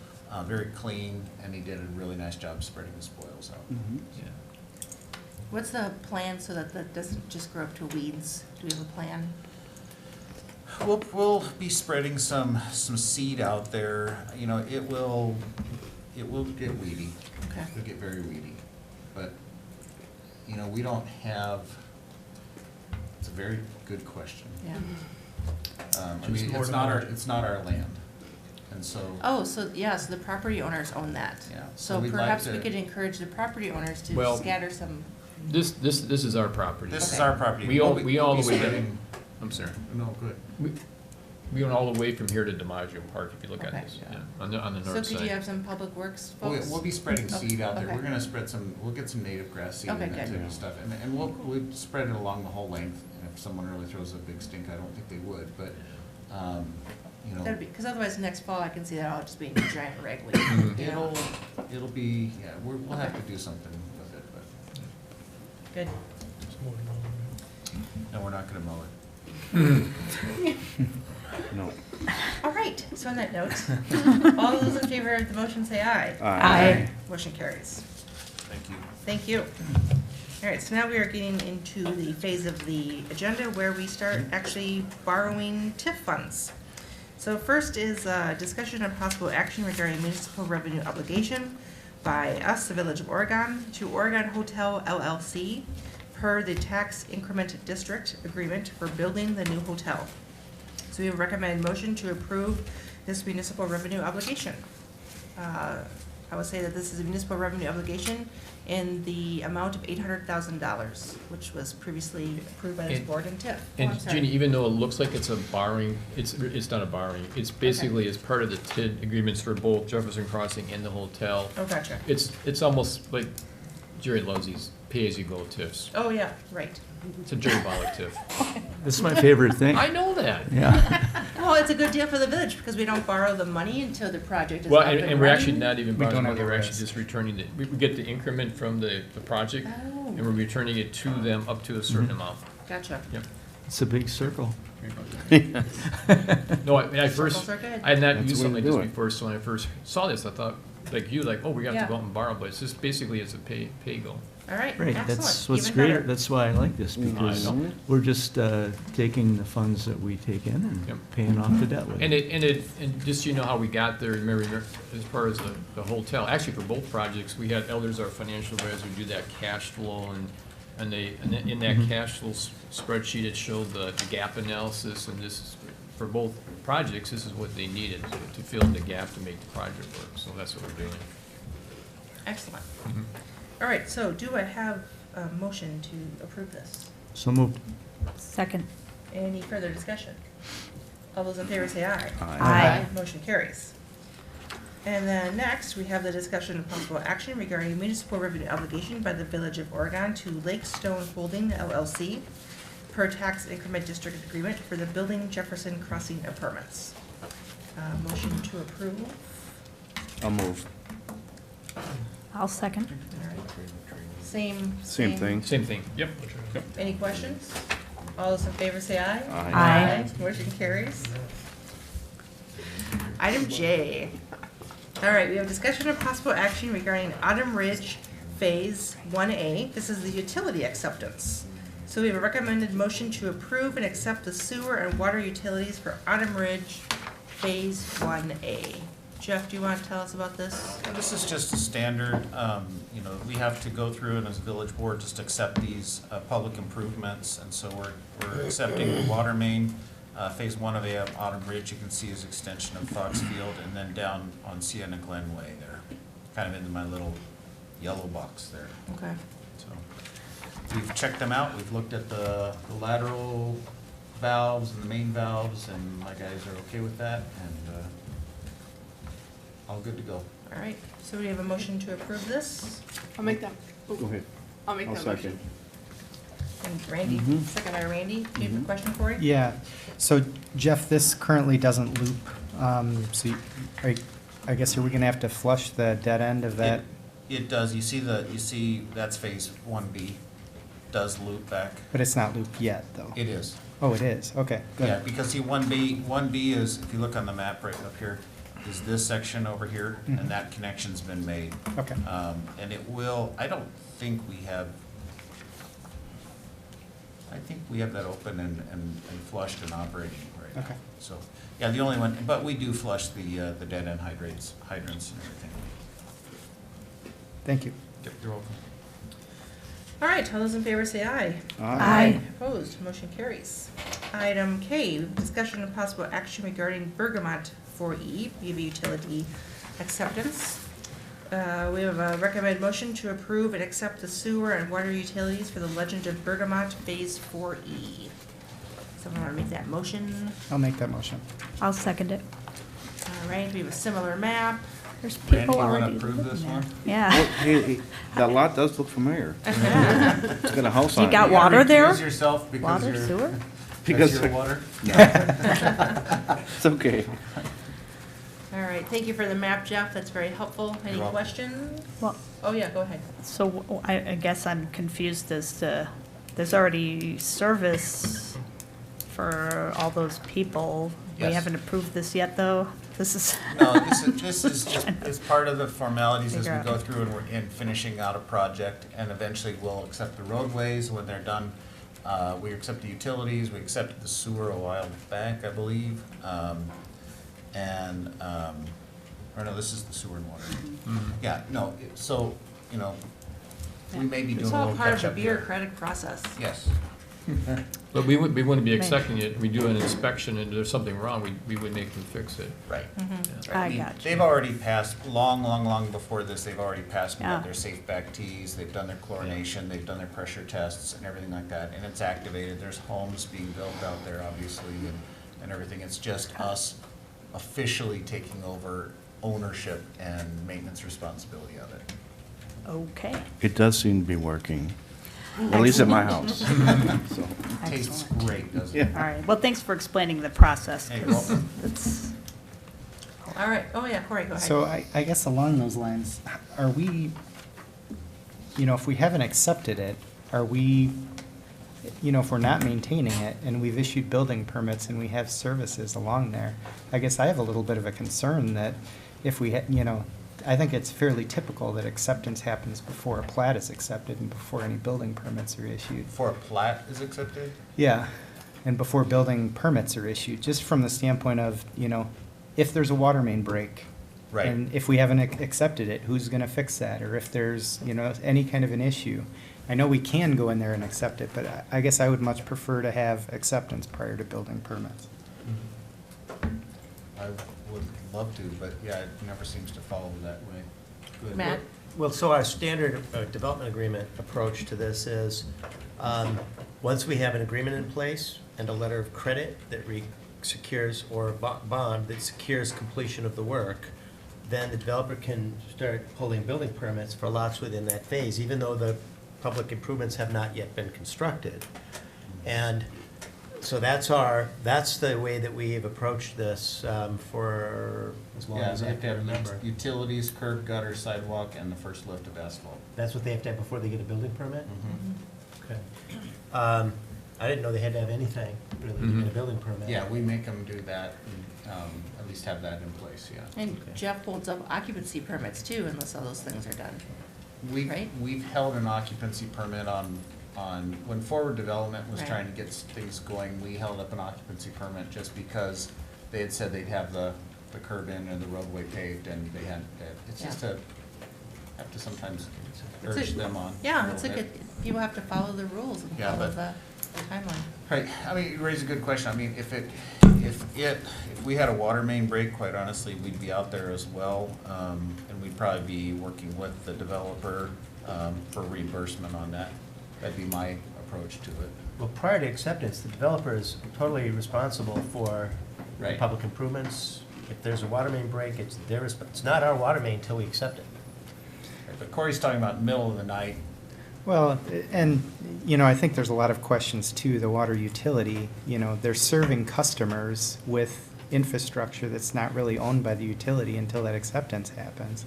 very clean, and he did a really nice job spreading the spoils out. Yeah. What's the plan so that that doesn't just grow up to weeds? Do we have a plan? We'll be spreading some seed out there. You know, it will get weedy. Okay. It'll get very weedy, but you know, we don't have. It's a very good question. Yeah. I mean, it's not our land, and so. Oh, so, yeah, so the property owners own that. Yeah. So we'd like perhaps we to- could encourage the property owners to Well, scatter some. This is our property. This is our property. We own We'll all be the way spreading- down. I'm sorry. No, good. We own all the way from here to DiMaggio Park, if you look at Okay. this, yeah, on the north So side. could you have some public works folks? We'll be spreading seed out there. Okay. We're gonna spread we'll get some native grass seed Okay, and that good. type of stuff. And we'll spread it along the whole length. And if someone really throws a big stink, I don't think they would, but, you know. That'd be, because otherwise next fall I can see that all just being a giant ragweed. It'll be, yeah, we'll have to do something with it, but, Good. no, we're not gonna mow it. No. All right, so on that note, all those in favor of the motion say aye. Aye. Motion carries. Thank you. Thank you. All right, so now we are getting into the phase of the agenda where we start actually borrowing TIF funds. So first is discussion of possible action regarding municipal revenue obligation by us, the Village of Oregon, to Oregon Hotel LLC per the tax increment district agreement for building the new hotel. So we recommend motion to approve this municipal revenue obligation. I would say that this is a municipal revenue obligation in the amount of $800,000, which was previously approved by this And- board in TIF. And Jeannie, even though it looks like it's a borrowing, it's not a borrowing. It's basically as part of the TID agreements for both Jefferson Crossing and the hotel. Oh, gotcha. It's almost like Jerry loves these pay-as-you-go TIFs. Oh, yeah, right. It's a Jerry Bollock TIF. This is my favorite thing. I know that. Yeah. Well, it's a good deal for the village because we don't borrow the money until the project is Well, up and and we're actually running. not even We borrowing don't money, have we're a actually risk. just returning it. We get the increment from the project, Oh. and we're returning it to them up to a certain amount. Gotcha. Yep. It's a big circle. No, I mean, I first, Circles are good. I had not That's used the way something like to this do it. before, so when I first saw this, I thought, like you, like, oh, we have Yeah. to go out and borrow, but it's just basically it's a pay-go. All right, Right, excellent. that's what's Even great, better. that's why I like this, because know. we're just taking the funds that we take in Yep. and paying off the debt with And it. and just so you know how we got there, remember, as far as the hotel, actually for both projects, we had Elders, our financial advisor, do that cash flow, and then in that cash flow spreadsheet, it showed the gap analysis, and this is, for both projects, this is what they needed to fill in the gap to make the project work, so that's what we're doing. Excellent. All right, so do I have a motion to approve this? So moved. Second. Any further discussion? All those in favor say aye. Aye. Motion carries. And then next, we have the discussion of possible action regarding municipal revenue obligation by the Village of Oregon to Lake Stone Holding LLC per tax increment district agreement for the Building Jefferson Crossing apartments. Motion to approve. I'll move. I'll second. All right. Same Thing. Same thing, yep. Any questions? All those in favor say aye. Aye. Motion carries. Item J. All right, we have discussion of possible action regarding Autumn Ridge Phase 1A. This is the utility acceptance. So we have a recommended motion to approve and accept the sewer and water utilities for Autumn Ridge Phase 1A. Jeff, do you want to tell us about this? This is just a standard, you know, we have to go through and as a village board just accept these public improvements. And so we're accepting the water main, phase 1 of Autumn Ridge, you can see is extension of Fox Field, and then down on Sienna Glen Way there, kind of into my little yellow box there. Okay. So we've checked them out, we've looked at the lateral valves and the main valves, and my guys are okay with that, and all good to go. All right, so we have a motion to approve this. I'll make that. Go ahead. I'll make I'll that second. motion. And Randy, second by Randy. Do you have a question for you? Yeah, so Jeff, this currently doesn't loop, so I guess are we gonna have to flush the dead end of that? It does, you see that's phase 1B, does loop back. But it's not looped yet, though. It is. Oh, it is, okay, good. Yeah, because see, 1B is, if you look on the map right up here, is this section over here, and that connection's been made. Okay. And it will, I don't think we have, I think we have that open and flushed and operating right now. Okay. So, yeah, the only one, but we do flush the dead end hydrants and everything. Thank you. Yep, you're welcome. All right, all those in favor say aye. Aye. Opposed, motion carries. Item K, discussion of possible action regarding Bergamot 4E, PV utility acceptance. We have a recommended motion to approve and accept the sewer and water utilities for the Legend of Bergamot Phase 4E. Someone want to make that motion? I'll make that motion. I'll second it. All right, we have a similar map. There's Randy, people you wanna already approve living this there. one? Yeah. Hey, that lot does look familiar. It's got a house on it. You got water there? Recuse yourself because Water, you're, sewer? Because that's your water? It's okay. All right, thank you for the map, Jeff, that's very helpful. Any welcome. questions? Well, Oh, yeah, go ahead. so I guess I'm confused as to, there's already service for all those people. We Yes. haven't approved this yet, though? This is. No, this is just, it's part of the formalities as we Figure go out. through and we're in finishing out a project, and eventually we'll accept the roadways when they're done. We accept the utilities, we accepted the sewer a while back, I believe. Or no, this is the sewer and water. Yeah, no, so, you know, we may be doing It's a all little part of the catch-up here. bureaucratic process. Yes. But we wouldn't be Right. accepting it, we do an inspection and there's something wrong, we would make them fix it. Right. I Right. got you. They've already passed, long before this, they've already passed Yeah. their safe back tees, they've done their chlorination, they've done their pressure tests and everything like that, and it's activated, there's homes being built out there, obviously, and everything, it's just us officially taking over ownership and maintenance responsibility of it. Okay. It does seem to be working, at least at my house. So, Tastes Excellent. great, doesn't it? Yeah. All right, well, thanks for explaining the process, Hey, you're 'cause welcome. it's, All right, oh, yeah, Corey, go ahead. So I guess along those lines, are we, if we haven't accepted it, are we, if we're not maintaining it and we've issued building permits and we have services along there, I guess I have a little bit of a concern that if we, I think it's fairly typical that acceptance happens before a plat is accepted and before any building permits are issued. Before a plat is accepted? Yeah, and before building permits are issued, just from the standpoint of, you know, if there's a water main break. Right. And if we haven't accepted it, who's gonna fix that? Or if there's, you know, any kind of an issue. I know we can go in there and accept it, but I guess I would much prefer to have acceptance prior to building permits. I would love to, but yeah, it never seems to follow that way. Good. Matt? Well, so our standard development agreement approach to this is, once we have an agreement in place and a letter of credit that secures, or a bond that secures completion of the work, then the developer can start pulling building permits for lots within that phase, even though the public improvements have not yet been constructed. And so that's the way that we have approached this for as long as I have to can have remember. utilities, curb, gutter, sidewalk, and the first lift of asphalt. That's what they have to have before they get a building permit? Mhm. Okay. I didn't know they had to have anything, really, to get a building permit. Yeah, we make them do that, and at least have that in place, yeah. And Jeff holds up occupancy permits too, unless all those things are done. Right? We've held an occupancy permit on, when Forward Development was Right. trying to get things going, we held up an occupancy permit just because they had said they'd have the curb in and the roadway paved, and they hadn't, it's just Yeah. have to sometimes It's urge a- them on. Yeah, a it's little a bit. good, people have to follow the rules and Yeah, follow but- the timeline. Right, I mean, you raise a good question. I mean, if we had a water main break, quite honestly, we'd be out there as well. And we'd probably be working with the developer, for reimbursement on that. That'd be my approach to it. Well, prior to acceptance, the developer is totally responsible for the Right. public improvements. If there's a water main break, it's it's not our water main until we accept it. But Corey's talking about middle of the night. Well, and, you know, I think there's a lot of questions too. The water utility, you know, they're serving customers with infrastructure that's not really owned by the utility until that acceptance happens.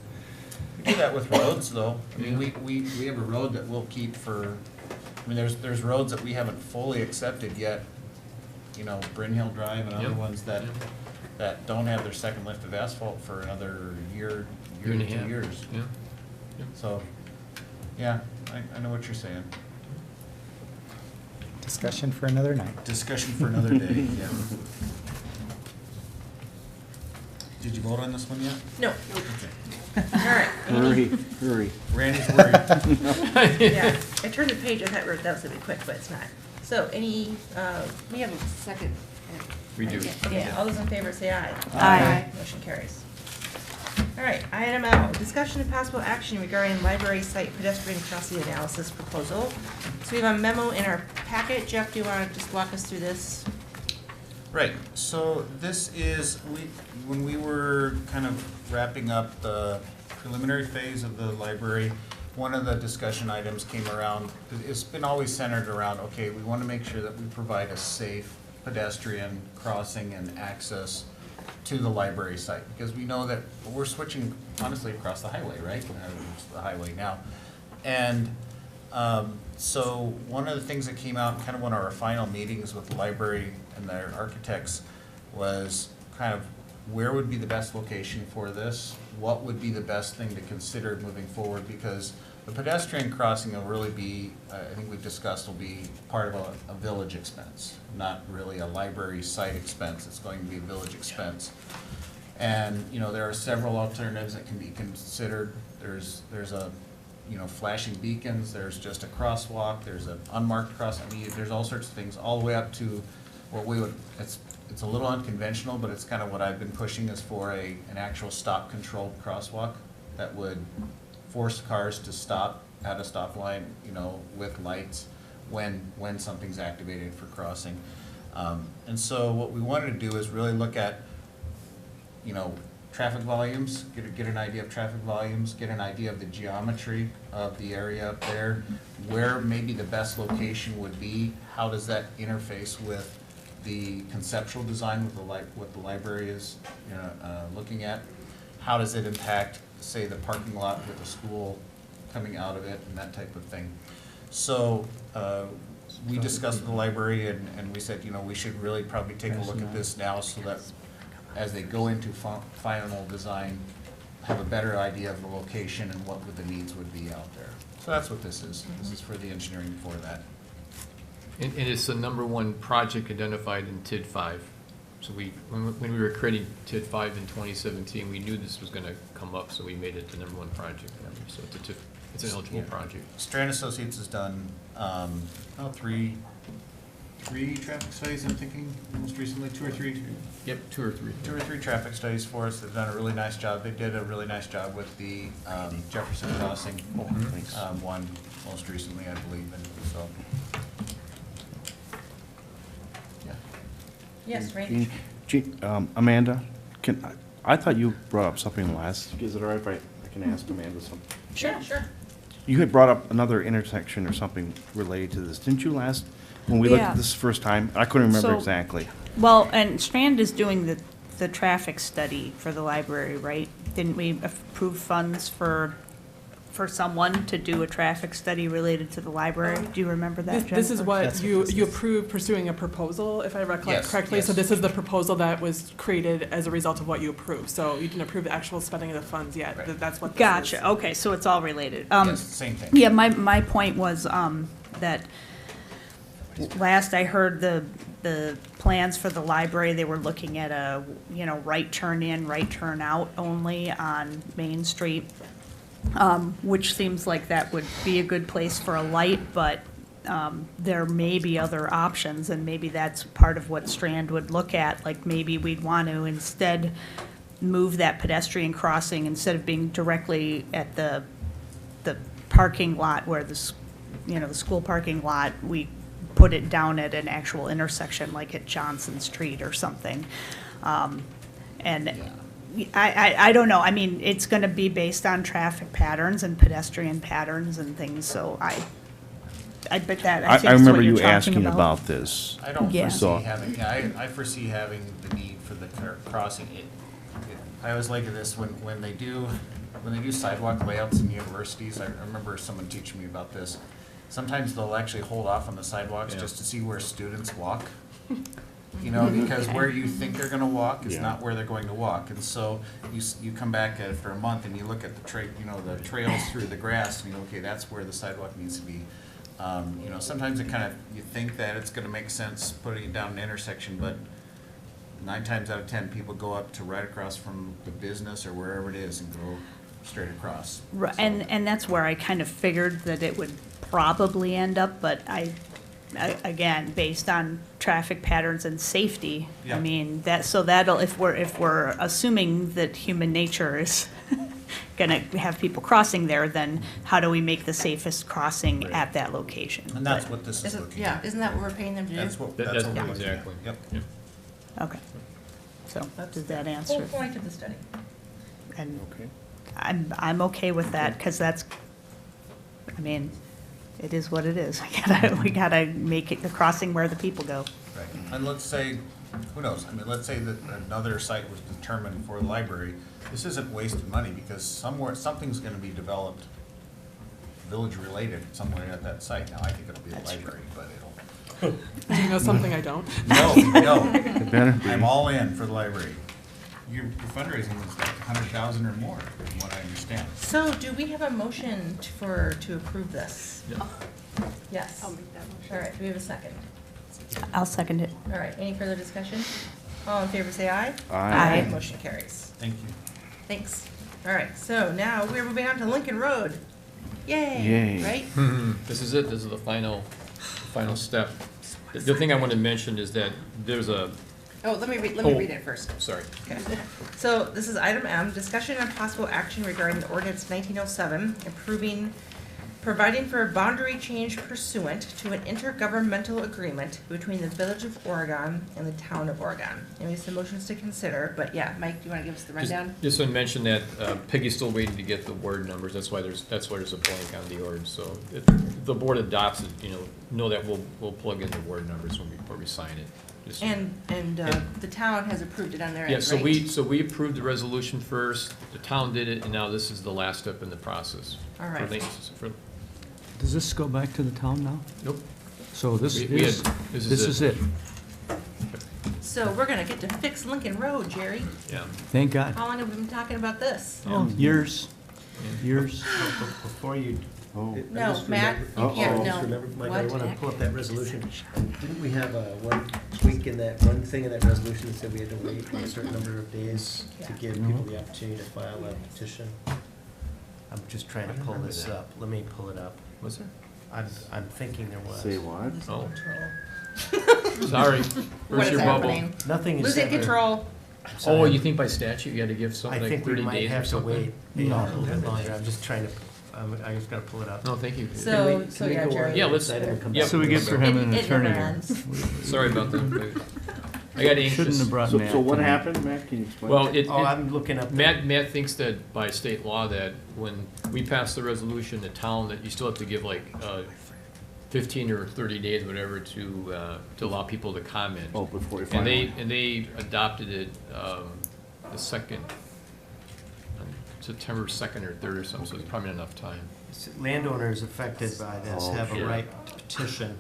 We do that with roads, though. I mean, we have a road that we'll keep for, I mean, there's roads that we haven't fully accepted yet. You know, Bryn Hill Drive and other Yep. ones that don't have their second lift of asphalt for another year Year and to a 2 half. years. Yeah. So, yeah, I know what you're saying. Discussion for another night. Discussion for another day, yeah. Did you vote on this one yet? No. Okay. All right. Hurry. Randy's worried. Yeah, I turned the page, I thought that was gonna be quick, but it's not. So we have a second. We do. Okay, all those in favor say aye. Aye. Motion carries. All right, item L, discussion and possible action regarding library site pedestrian crossing analysis proposal. So we have a memo in our packet. Jeff, do you want to just walk us through this? Right, so this is, when we were kind of wrapping up the preliminary phase of the library, one of the discussion items came around, it's been always centered around, okay, we want to make sure that we provide a safe pedestrian crossing and access to the library site, because we know that we're switching honestly across the highway, right? It's the highway now. And so one of the things that came out in kind of one of our final meetings with the library and their architects was kind of where would be the best location for this? What would be the best thing to consider moving forward? Because the pedestrian crossing will really be, I think we've discussed, will be part of a village expense, not really a library site expense. It's going to be a village expense. And, you know, there are several alternatives that can be considered. There's a, you know, flashing beacons, there's just a crosswalk, there's an unmarked cross, I mean, there's all sorts of things, all the way up to what we would, it's a little unconventional, but it's kind of what I've been pushing is for an actual stop controlled crosswalk that would force cars to stop at a stop line, you know, with lights when something's activated for crossing. And so what we wanted to do is really look at, you know, traffic volumes, get an idea of traffic volumes, get an idea of the geometry of the area up there, where maybe the best location would be, how does that interface with the conceptual design with what the library is, you know, looking at, how does it impact, say, the parking lot with the school coming out of it and that type of thing. So we discussed with the library and we said, you know, we should really probably take a look at this now so that as they go into final design, have a better idea of the location and what would the needs would be out there. So that's what this is. This is for the engineering for that. And it's the #1 project identified in TID 5. So when we were creating TID 5 in 2017, we knew this was gonna come up, so we made it the #1 project. So it's an eligible project. Strand Associates has done, three traffic studies, I'm thinking, most recently, 2 or 3. Yep, 2 or 3. 2 or 3 traffic studies for us. They've done a really nice job. They did a really nice job with the Jefferson Crossing one most recently, I believe, and so. Yeah. Yes, Randy? Amanda, I thought you brought up something last, is it all right if I can ask Amanda something? Sure, sure. You had brought up another intersection or something related to this, didn't you, when we looked Yeah. at this first time? I couldn't remember So- exactly. Well, and Strand is doing the traffic study for the library, right? Didn't we approve funds for someone to do a traffic study related to the library? Do you remember that, This is Jennifer? what you approved pursuing a proposal, if I recollect Yes, correctly. So yes. this is the proposal that was created as a result of what you approved. So you didn't approve the actual spending of the funds yet. That's what this is. Gotcha, okay, so it's all related. Yes, same thing. Yeah, my point was, that last I heard the plans for the library, they were looking at a, right turn in, right turn out only on Main Street, which seems like that would be a good place for a light, but there may be other options, and maybe that's part of what Strand would look at. Like, maybe we'd want to instead move that pedestrian crossing, instead of being directly at the parking lot where the school parking lot, we put it down at an actual intersection, like at Johnson Street or something. And I don't know, I mean, it's gonna be based on traffic patterns and pedestrian patterns and things, so I bet that, I think I that's what remember you're you talking asking about this. I don't Yeah. foresee having, I foresee having the need for the crossing. I always like this when they do sidewalk layouts in universities. I remember someone teaching me about this. Sometimes they'll actually hold off on the sidewalks just to see where students walk. Because where you think they're gonna walk is not where they're going to walk. And so you come back after a month and you look at the trails through the grass and you go, okay, that's where the sidewalk needs to be. Sometimes you think that it's gonna make sense putting it down an intersection, but 9 times out of 10, people go up to right across from the business or wherever it is and go straight across. Right, and that's where I kind of figured that it would probably end up, but again, based on traffic patterns and safety, Yeah. I mean, that'll, if we're assuming that human nature is gonna have people crossing there, then how do we make the safest crossing at that location? And that's what this is Isn't, looking yeah, at. isn't that what we're paying them to do? That's what That's we're looking at. exactly. Yep. Okay. So, does that Whole answer? point of the study. And Okay. I'm okay with that, because that's, I mean, it is what it is. We gotta make it the crossing where the people go. Right. And let's say, who knows, let's say that another site was determined for the library. This isn't wasted money because something's gonna be developed, village-related, somewhere at that site. Now, I think it'll be a library, but it'll. Do you know something I don't? No. It better be. I'm all in for the library. Your fundraising is like 100,000 or more, from what I understand. So do we have a motion to approve this? Yes. I'll make that motion. All right, do we have a second? I'll second it. All right, any further discussion? All in favor, say aye. Aye. Aye. Motion carries. Thank you. Thanks. All right, so now we're moving on to Lincoln Road. Yay, Yay. right? This is it, this is the final step. The thing I want to mention is that there's a, Oh, let me read it first. sorry. Okay. So this is item M, discussion and possible action regarding the ordinance 1907, providing for a boundary change pursuant to an intergovernmental agreement between the Village of Oregon and the Town of Oregon. And we have some motions to consider, but yeah, Mike, do you want to give us the rundown? Just want to mention that Peggy's still waiting to get the word numbers, that's why there's a blank on the ordinance. So if the board adopts it, know that we'll plug in the word numbers before we sign it. Just so you know. And the town has approved it on their end, Yeah, right? so we approved the resolution first, the town did it, and now this is the last step in the process. All right. Does this go back to the town now? Nope. So this We is, had- this is it? So we're gonna get to fix Lincoln Road, Jerry. Yeah. Thank God. How long have we been talking about this? Oh, years, years. Before you. No, just Matt, remember- you can't, I just no. remember, Mike, I What? want to pull up that resolution. Didn't we have one tweak in that, one thing in that resolution that said we had to wait for a certain number of days to give people the opportunity to file a petition? I'm just trying to pull this up. Let me pull it up. Was there? I'm thinking there was. Say what? Oh. Sorry. What Where's is your bubble? happening? Nothing is Losing ever- control. I'm sorry. Oh, you think by statute you had to give something I like think we 30 might days or have to something? wait a little bit longer. I'm just trying to, I just gotta pull it up. No, thank you. So, Can so we yeah, go on Jerry. to Yeah, the let's- next item and come yep. back So we to get this? for him an It attorney never here. ends. Sorry about that. I got anxious. Shouldn't have brought Matt. So what tonight. happened, Matt? Can you explain? Well, it, Oh, I'm looking up. Matt thinks that by state law that when we pass the resolution to town, that you still have to give like 15 or 30 days, whatever, to allow people to comment. Oh, before you And finalize. they adopted it the second, September 2nd or 3rd or something, so it's probably not enough time. Landowners affected by this Oh, have a yeah. right to petition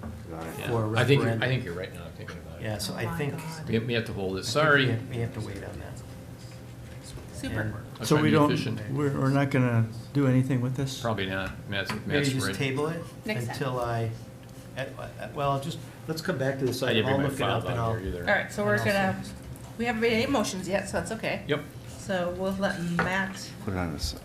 Yeah. for a I think referendum. you're right now, I'm thinking about it. Yeah, so I think. We have to hold it, I think sorry. We have to wait on that. Super. And I'm So trying we to be don't, efficient. we're not gonna do anything with this? Probably not, Matt's Maybe just right. table it Next time. until well, just, let's come back to this I item. didn't I'll bring my look it file up and down I'll. here either. All right, so we're gonna, we haven't made any motions yet, so that's okay. Yep, So we'll let Matt. Put it on the side.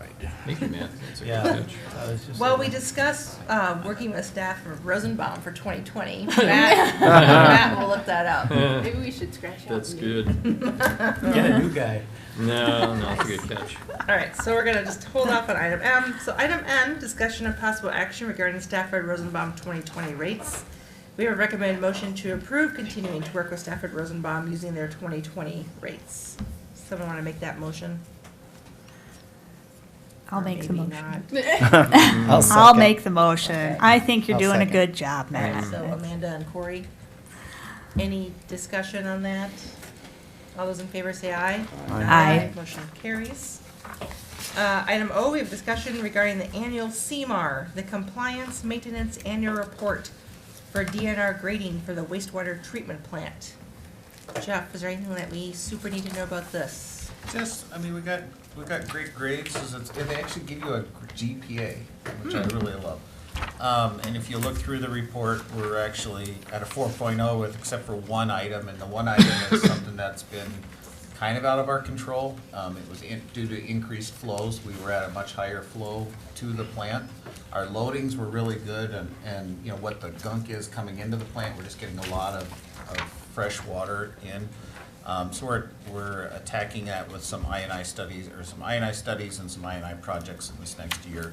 thank you, Matt. That's a good Yeah. catch. I was just Well, we saying- discussed working with staff of Rosenbaum for 2020. Matt will look that up. Maybe we should scratch out. That's new- good. Get a new guy. No, that's a good catch. All right, so we're gonna just hold off on item M. So item N, discussion of possible action regarding Stafford Rosenbaum 2020 rates. We have a recommended motion to approve continuing to work with Stafford Rosenbaum using their 2020 rates. Someone want to make that motion? I'll Or make the maybe motion. not. I'll second. make the motion. Okay. I think you're I'll doing a second. good job, All right, Matt. so Amanda and Corey, any discussion on that? All those in favor say aye. Aye. Motion carries. Item O, we have discussion regarding the annual CMAR, the Compliance Maintenance Annual Report for DNR grading for the wastewater treatment plant. Jeff, is there anything that we super need to know about this? Just, I mean, we got great grades, they actually give you a GPA, which I really love. And if you look through the report, we're actually at a 4.0 with, except for one item, and the one item is something that's been kind of out of our control. It was due to increased flows, we were at a much higher flow to the plant. Our loadings were really good, and you know, what the gunk is coming into the plant, we're just getting a lot of fresh water in. So we're attacking that with some INI studies, and some INI projects in this next year.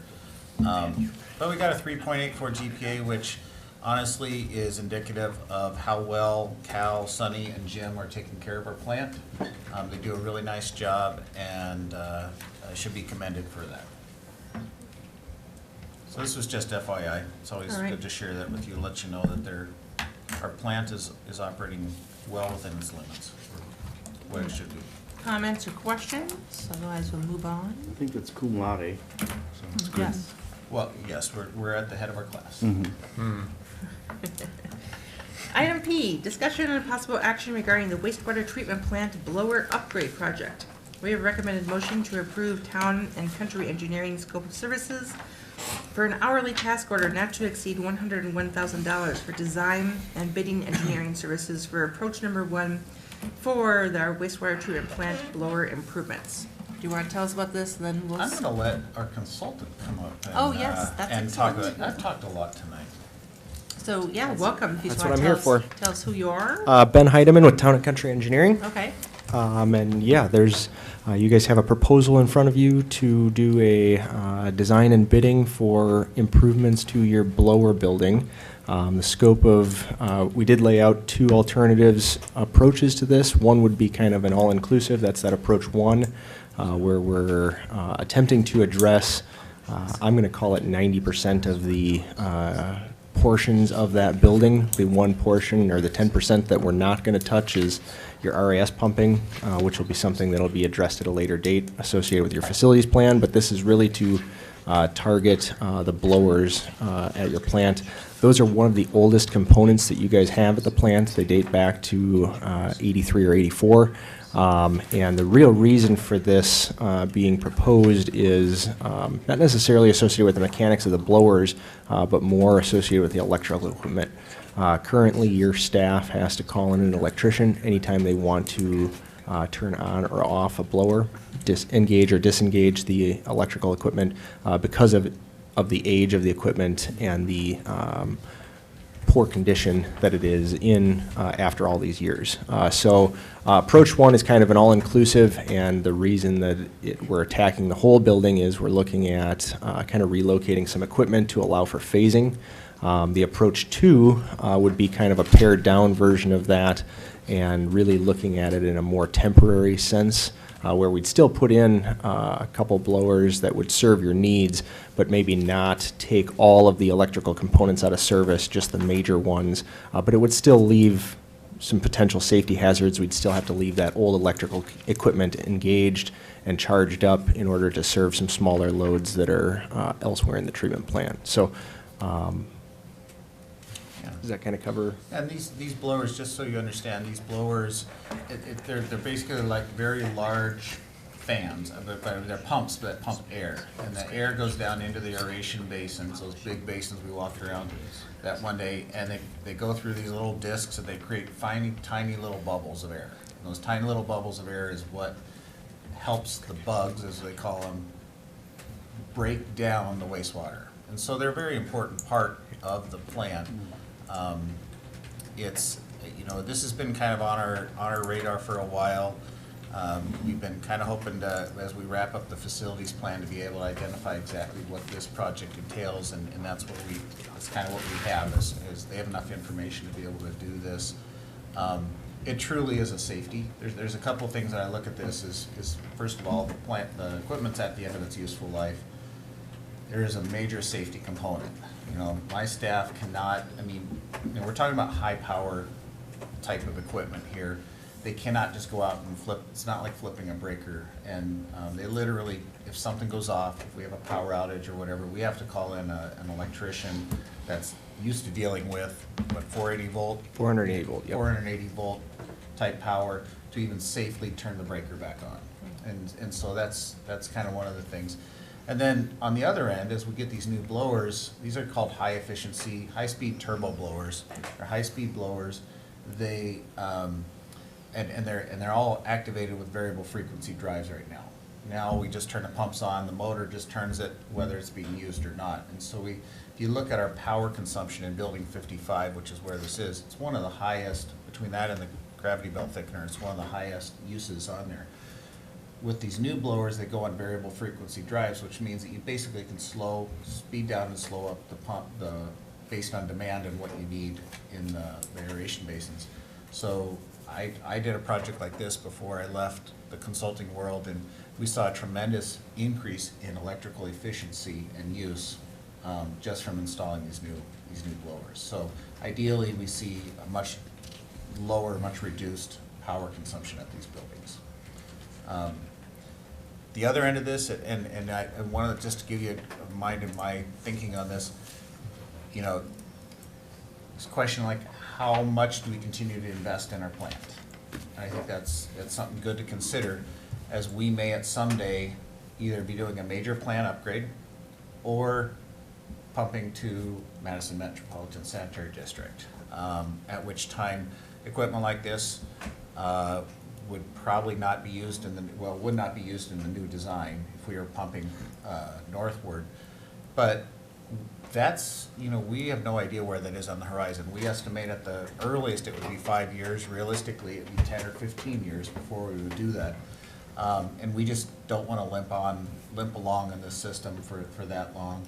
But we got a 3.84 GPA, which honestly is indicative of how well Cal, Sonny, and Jim are taking care of our plant. They do a really nice job and should be commended for that. So this was just FYI. It's always All right. good to share that with you, let you know that our plant is operating well within its limits, what it should be. Comments or questions? Otherwise, we'll move on. I think that's cum laude, so it's good. Yes. Well, yes, we're at the head of our class. Mhm. Item P, discussion and possible action regarding the wastewater treatment plant blower upgrade project. We have recommended motion to approve town and country engineering scope of services for an hourly task order not to exceed $101,000 for design and bidding engineering services for approach number 1 for our wastewater treatment plant blower improvements. Do you want to tell us about this, and then we'll... I'm gonna let our consultant come up and, Oh, yes, that's and talk about excellent. it. I've talked a lot tonight. So, yeah, welcome. If you just That's want what to I'm here tell us who you are. Ben Heidemann with Town and Country Engineering. Okay. And yeah, there's, you guys have a proposal in front of you to do a design and bidding for improvements to your blower building. The scope of, we did lay out 2 alternatives approaches to this. One would be kind of an all-inclusive, that's that approach 1, where we're attempting to address, I'm going to call it 90% of the portions of that building. The one portion, or the 10% that we're not going to touch, is your RAS pumping, which will be something that will be addressed at a later date associated with your facilities plan. But this is really to target the blowers at your plant. Those are one of the oldest components that you guys have at the plant. They date back to 83 or 84. And the real reason for this being proposed is not necessarily associated with the mechanics of the blowers, but more associated with the electrical equipment. Currently, your staff has to call in an electrician anytime they want to turn on or off a blower, engage or disengage the electrical equipment because of the age of the equipment and the poor condition that it is in after all these years. So approach one is kind of an all-inclusive, and the reason that we're attacking the whole building is we're looking at kind of relocating some equipment to allow for phasing. The approach two would be kind of a pared down version of that and really looking at it in a more temporary sense, where we'd still put in a couple blowers that would serve your needs, but maybe not take all of the electrical components out of service, just the major ones. But it would still leave some potential safety hazards. We'd still have to leave that old electrical equipment engaged and charged up in order to serve some smaller loads that are elsewhere in the treatment plant. So does that kind of cover? And these blowers, just so you understand, these blowers, they're basically like very large fans. They're pumps that pump air, and the air goes down into the aeration basins, those big basins we walked around that one day, and they go through these little discs and they create tiny little bubbles of air. And those tiny little bubbles of air is what helps the bugs, as they call them, break down the wastewater. And so they're a very important part of the plant. It's, this has been kind of on our radar for a while. We've been kind of hoping to, as we wrap up the facilities plan, to be able to identify exactly what this project entails, and that's kind of what we have, is they have enough information to be able to do this. It truly is a safety. There's a couple of things that I look at this is first of all, the equipment's at the end of its useful life. There is a major safety component. My staff cannot, we're talking about high power type of equipment here. They cannot just go out and flip. It's not like flipping a breaker. And they literally, if something goes off, if we have a power outage or whatever, we have to call in an electrician that's used to dealing with, 480 volt? 480 volt, yep. 480 volt type power to even safely turn the breaker back on. And so that's kind of one of the things. And then on the other end, as we get these new blowers, these are called high efficiency, high-speed turbo blowers, or high-speed blowers. They and they're all activated with variable frequency drives right now. Now we just turn the pumps on, the motor just turns it whether it's being used or not. And so if you look at our power consumption in building 55, which is where this is, it's one of the highest, between that and the gravity belt thickener, it's one of the highest uses on there. With these new blowers, they go on variable frequency drives, which means that you basically can speed down and slow up the pump based on demand and what you need in the aeration basins. So I did a project like this before I left the consulting world, and we saw a tremendous increase in electrical efficiency and use just from installing these new blowers. So ideally, we see a much lower, much reduced power consumption at these buildings. The other end of this, and I wanted to just give you a mind of my thinking on this, this question like, how much do we continue to invest in our plant? And I think that's something good to consider, as we may at some day either be doing a major plant upgrade or pumping to Madison Metropolitan Sanitary District, at which time equipment like this would probably not be used would not be used in the new design if we were pumping northward. But that's, we have no idea where that is on the horizon. We estimate at the earliest it would be 5 years. Realistically, it would be 10 or 15 years before we would do that. And we just don't want to limp along in this system for that long.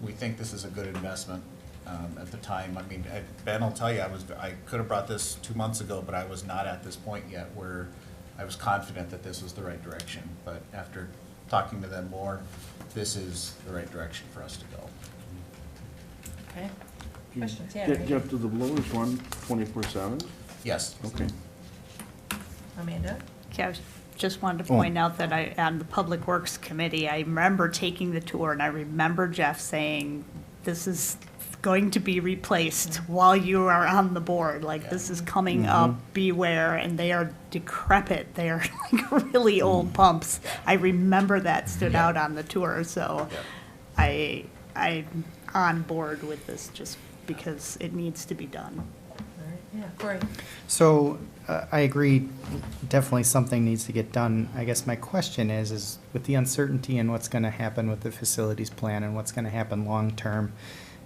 We think this is a good investment. At the time, Ben will tell you, I could have brought this 2 months ago, but I was not at this point yet where I was confident that this was the right direction. But after talking to them more, this is the right direction for us to go. Okay. Questions? Yeah. Jeff, do the blowers run 24/7? Yes. Okay. Amanda? Okay, just wanted to Oh. point out that on the Public Works Committee, I remember taking the tour, and I remember Jeff saying, this is going to be replaced while you are on the board, like, this is coming up, beware, and they are decrepit, they are like really old pumps. I remember that stood out on the tour, so I'm on board with this, just because it needs to be done. Yeah, Corey. So I agree, definitely something needs to get done. I guess my question is with the uncertainty in what's going to happen with the facilities plan and what's going to happen long-term,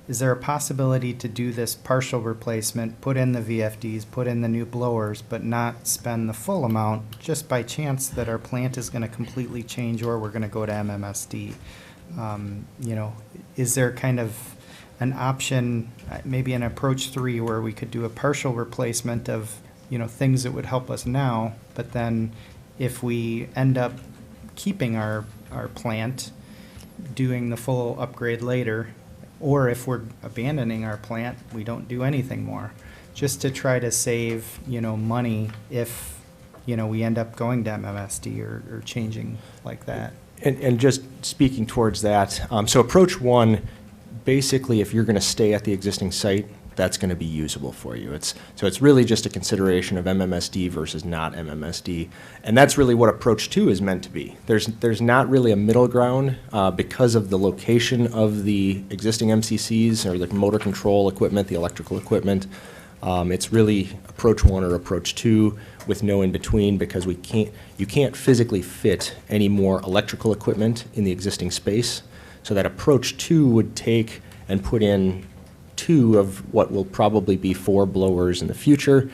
is there a possibility to do this partial replacement, put in the VFDs, put in the new blowers, but not spend the full amount just by chance that our plant is going to completely change or we're going to go to MMSD? You know, is there kind of an option, maybe an approach 3, where we could do a partial replacement of, you know, things that would help us now, but then if we end up keeping our plant, doing the full upgrade later, or if we're abandoning our plant, we don't do anything more, just to try to save, you know, money if, you know, we end up going to MMSD or changing like that. And just speaking towards that, so approach 1, basically, if you're going to stay at the existing site, that's going to be usable for you. So it's really just a consideration of MMSD versus not MMSD, and that's really what approach 2 is meant to be. There's not really a middle ground because of the location of the existing MCCs or the motor control equipment, the electrical equipment. It's really approach 1 or approach 2 with no in between, because you can't physically fit any more electrical equipment in the existing space. So that approach 2 would take and put in 2 of what will probably be 4 blowers in the future,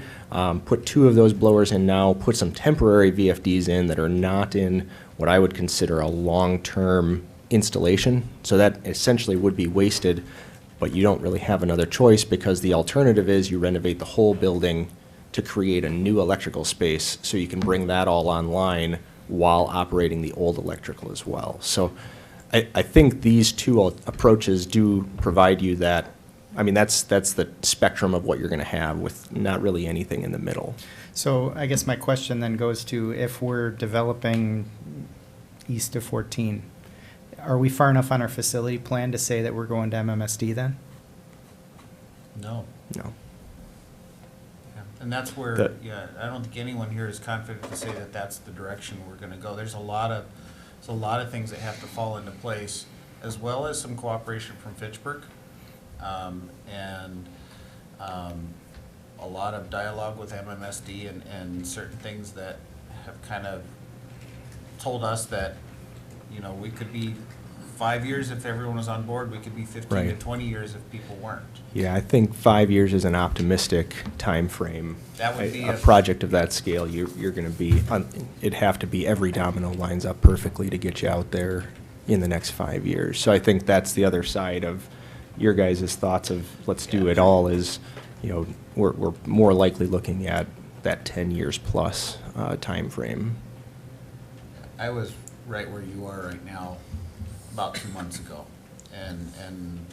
put 2 of those blowers in now, put some temporary VFDs in that are not in what I would consider a long-term installation. So that essentially would be wasted, but you don't really have another choice, because the alternative is you renovate the whole building to create a new electrical space so you can bring that all online while operating the old electrical as well. So I think these 2 approaches do provide you that. I mean, that's the spectrum of what you're going to have, with not really anything in the middle. So I guess my question then goes to, if we're developing east of 14, are we far enough on our facility plan to say that we're going to MMSD then? No. No. Yeah, and that's where, yeah, I don't think anyone here is confident to say that that's the direction we're gonna go. There's a lot of things that have to fall into place, as well as some cooperation from Fitchburg, and a lot of dialogue with MMSD and certain things that have kind of told us that, you know, we could be 5 years if everyone was on board, we could be 15 to Right. 20 years if people weren't. Yeah, I think 5 years is an optimistic time frame. That would be a project of that scale. You're going to be, it'd have to be every domino lines up perfectly to get you out there in the next 5 years. So I think that's the other side of your guys' thoughts of let's do it all, is, you know, we're more likely looking at that 10 years plus time frame. I was right where you are right now about 2 months ago, and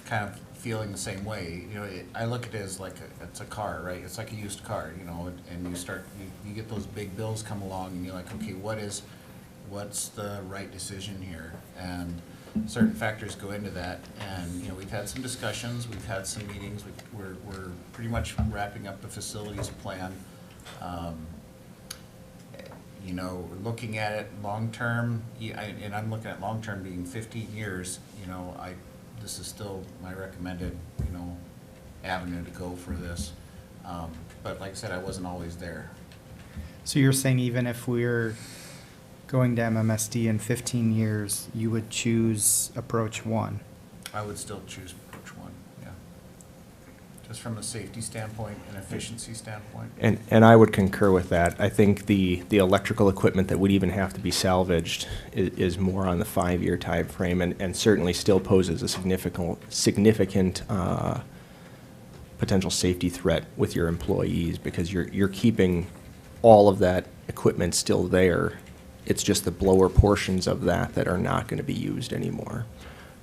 kind of feeling the same way. You know, I look at it as like it's a car, right? It's like a used car, you know, and you get those big bills come along, and you're like, okay, what's the right decision here? And certain factors go into that, and you know, we've had some discussions, we've had some meetings, we're pretty much wrapping up the facilities plan. You know, looking at it long-term, and I'm looking at long-term being 15 years, you know, this is still my recommended, you know, avenue to go for this. But like I said, I wasn't always there. So you're saying even if we're going to MMSD in 15 years, you would choose approach 1? I would still choose approach 1, yeah. Just from a safety standpoint and efficiency standpoint. And I would concur with that. I think the electrical equipment that would even have to be salvaged is more on the 5-year time frame, and certainly still poses a significant potential safety threat with your employees, because you're keeping all of that equipment still there. It's just the blower portions of that are not going to be used anymore.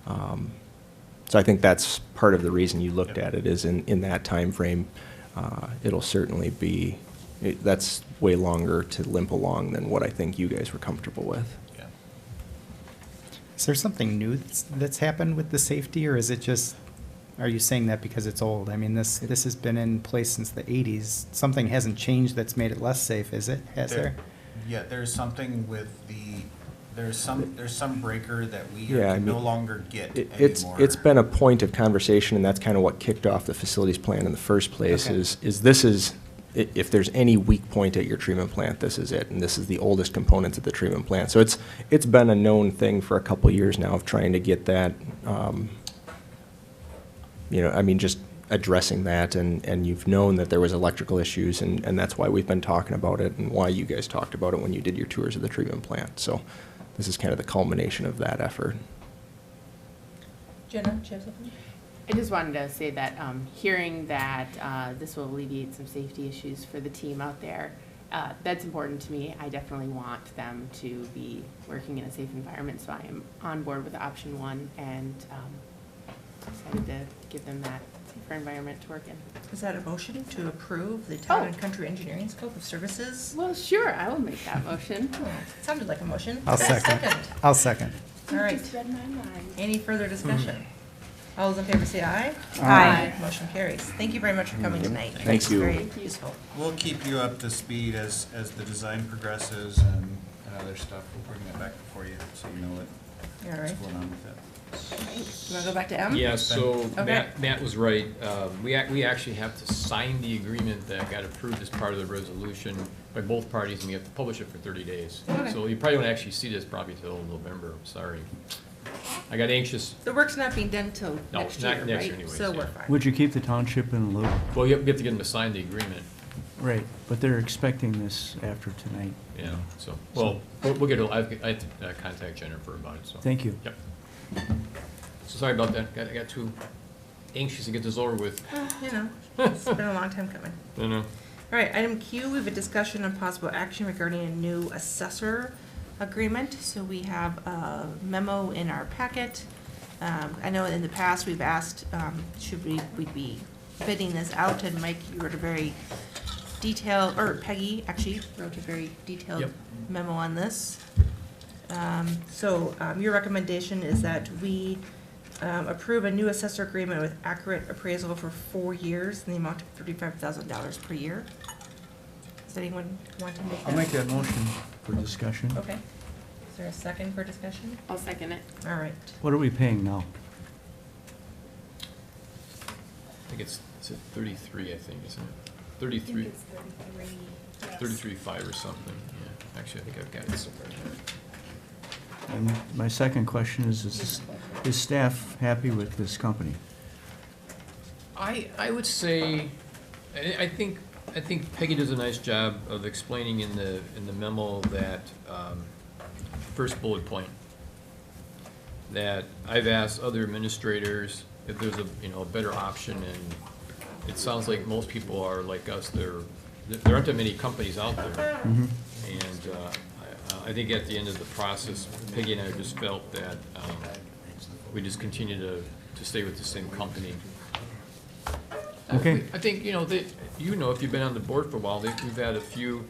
So I think that's part of the reason you looked at it, is in that time frame. It'll certainly be that's way longer to limp along than what I think you guys were comfortable with. Yeah. Is there something new that's happened with the safety, or is it just, are you saying that because it's old? I mean, this has been in place since the 80s. Something hasn't changed that's made it less safe, is it? Has there? Yeah, there's something with there's some breaker that we Yeah, I can no mean, longer get anymore. It's been a point of conversation, and that's kind of what kicked off the facilities plan in the first place, Okay. if there's any weak point at your treatment plant, this is it, and this is the oldest components of the treatment plant. So it's been a known thing for a couple of years now of trying to get that, just addressing that, and you've known that there was electrical issues, and that's why we've been talking about it, and why you guys talked about it when you did your tours of the treatment plant. So this is kind of the culmination of that effort. Jenna, do you have something? I just wanted to say that hearing that this will alleviate some safety issues for the team out there, that's important to me. I definitely want them to be working in a safe environment, so I am on board with option one and excited to give them that safer environment to work in. Is that a motion to approve the town and country engineering scope of services? Well, sure, I will make that motion. It sounded like a motion. I'll second. I'll second. All right. Just read my mind. Any further discussion? All those in favor say aye. Aye. Motion carries. Thank you very much for coming tonight. Thank It's you. very useful. We'll keep you up to speed as the design progresses and other stuff. We'll bring that back before you, so you know All what's right. going on with it. You want to go back to M? Yeah, so Okay. Matt was right. We actually have to sign the agreement that got approved as part of the resolution by both parties, and we have to publish it for 30 days. Okay. So you probably won't actually see this probably till November, I'm sorry. I got anxious. The work's not being done till No, next not year, next right? year anyways, So yeah. we're fine. Would you keep the township in the loop? Well, you have to get them to sign the agreement, Right, but they're expecting this after tonight. you know, so, well, we'll get, I have to contact Jennifer about it, so. Thank you. Yep. So sorry about that. I got too anxious to get this over with. You know, it's been a long time coming. I know. All right, item Q, we have a discussion on possible action regarding a new assessor agreement. So we have a memo in our packet. I know in the past we've asked, should we'd be bidding this out, and Mike, you wrote a very detailed, or Peggy actually wrote a very detailed Yep. memo on this. Your recommendation is that we approve a new assessor agreement with accurate appraisal for 4 years in the amount of $35,000 per year. Does anyone want to make that? I'll make that motion for discussion. Okay. Is there a second for discussion? I'll second it. All right. What are we paying now? I think it's at 33, I think, isn't it? 33. 33.5 or something, yeah. Actually, I think I've got it somewhere. And my second question is staff happy with this company? I would say, I think Peggy does a nice job of explaining in the memo that, first bullet point, that I've asked other administrators if there's a better option, and it sounds like most people are like us. There aren't that many companies out there. Mhm. And I think at the end of the process, Peggy and I just felt that we just continue to stay with the same company. Okay. I think, if you've been on the board for a while, we've had a few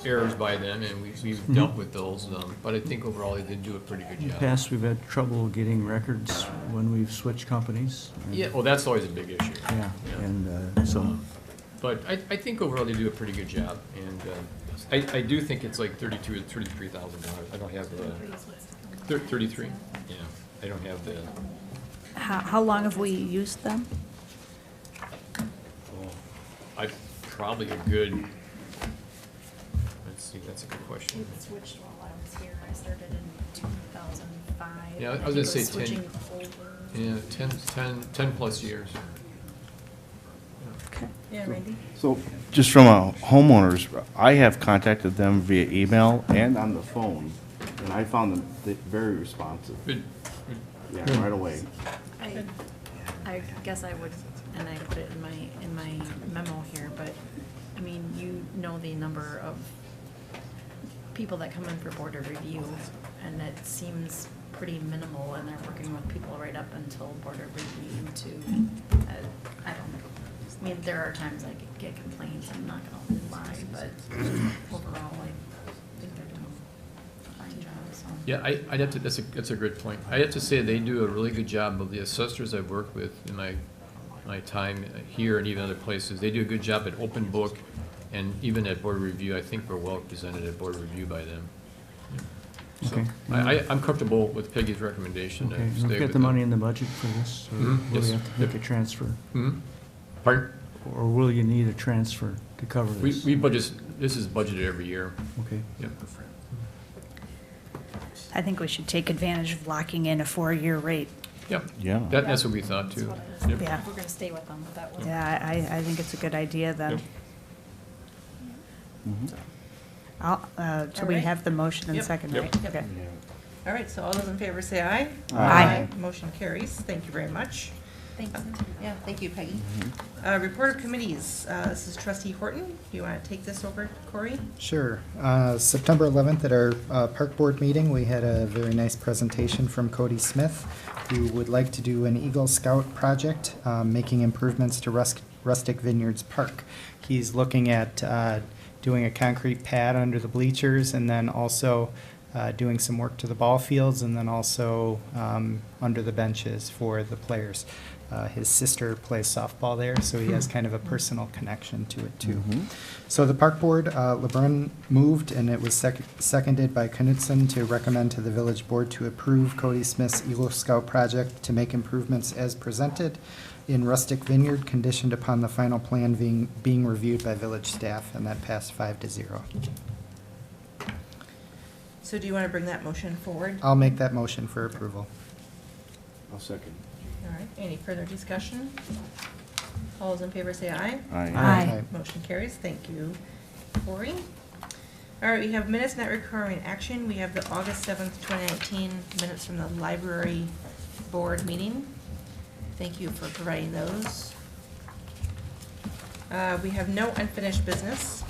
errors by them, and we've dealt with those, but I think overall they did do a pretty good In the job. past, we've had trouble getting records when we've switched companies. Yeah, well, that's always a big issue. Yeah, and so, But I think overall they do a pretty good job, and I do think it's like $32,000 or $33,000. I don't have the, 33, yeah, I don't have the, How long have we used them? I probably a good, let's see, that's a good question. It switched while I was here. I started in 2005. Yeah, I was gonna say 10 plus years. Okay. Yeah, Randy? So, just from a homeowners, I have contacted them via email and on the phone, and I found them very responsive. Good. Yeah, right away. I guess I would, and I put it in my memo here, but, I mean, you know the number of people that come in for board of review, and it seems pretty minimal, and they're working with people right up until board of review to, I don't know. I mean, there are times I get complaints, I'm not gonna lie, but overall, I think they're doing a fine job, so. Yeah, I'd have to, that's a great point. I have to say, they do a really good job of the assessors I've worked with in my time here and even other places. They do a good job at open book, and even at board review, I think we're well represented at board review by them. So, Okay. I'm comfortable with Peggy's recommendation to Okay, stay with we've got the them. money in the budget for this, or Mhm, will yes. we have to make a transfer? Mhm. Pardon? Or will you need a transfer to cover this? We budget, this is budgeted every year. Okay. Yep. I think we should take advantage of locking in a 4-year rate. Yep. Yeah. That's what we thought too. Yep. Yeah. We're gonna stay with them, that would. Yeah, I think it's a good idea then. Yep. So we Alright. have the motion and Yep. second, Yep. right? Yep. Okay. All right, so all those in favor say aye. Aye. Motion carries. Thank you very much. Thanks. Yeah, thank you, Peggy. Report of committees. This is Trustee Horton. Do you want to take this over, Corey? Sure. September 11th at our park board meeting, we had a very nice presentation from Cody Smith, who would like to do an Eagle Scout project, making improvements to Rustic Vineyards Park. He's looking at doing a concrete pad under the bleachers, and then also doing some work to the ball fields, and then also under the benches for the players. His sister plays softball there, so he has kind of a personal connection to it too. So the park board, LeBrun moved, and it was seconded by Knudsen to recommend to the village board to approve Cody Smith's Eagle Scout project to make improvements as presented in Rustic Vineyard, conditioned upon the final plan being reviewed by village staff, and that passed 5-0. So do you want to bring that motion forward? I'll make that motion for approval. I'll second. All right, any further discussion? All those in favor say aye. Aye. Aye. Motion carries. Thank you, Corey. All right, we have minutes not requiring action. We have the August 7th, 2019 minutes from the library board meeting. Thank you for providing those. We have no unfinished business.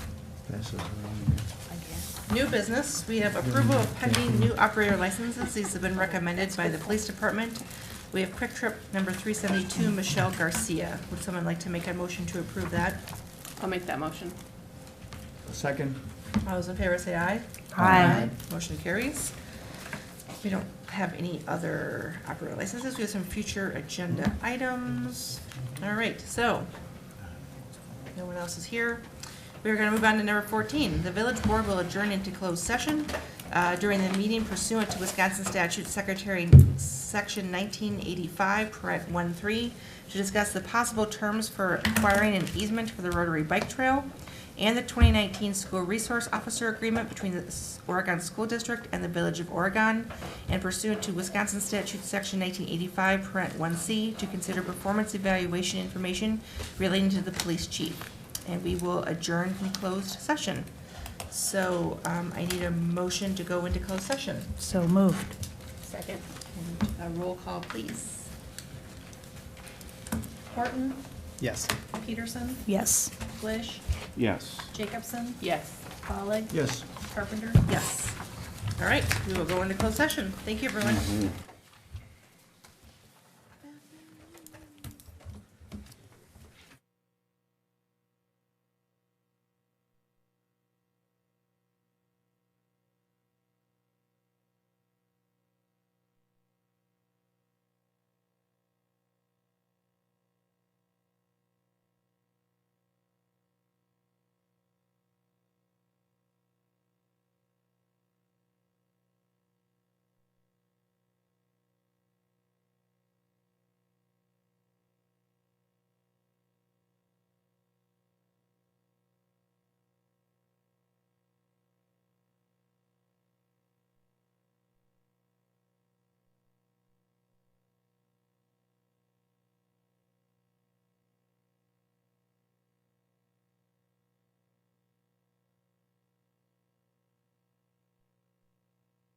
New business, we have approval of pending new operator licenses. These have been recommended by the police department. We have Quick Trip number 372, Michelle Garcia. Would someone like to make a motion to approve that? I'll make that motion. Second. All those in favor say aye. Aye. Motion carries. We don't have any other operator licenses. We have some future agenda items. All right, so, no one else is here. We're going to move on to number 14. The village board will adjourn into closed session during the meeting pursuant to Wisconsin Statute Secretary Section 1985, Parent 1-3, to discuss the possible terms for acquiring an easement for the Rotary Bike Trail and the 2019 School Resource Officer Agreement between the Oregon School District and the Village of Oregon, and pursuant to Wisconsin Statute Section 1985, Parent 1C, to consider performance evaluation information relating to the police chief. And we will adjourn from closed session. So I need a motion to go into closed session. So moved. Second. And a roll call, please. Horton, Yes. Peterson, Yes. Glish, Yes. Jacobson, Yes. Polly, Yes. Carpenter. Yes. All right, we will go into closed session. Thank you, everyone.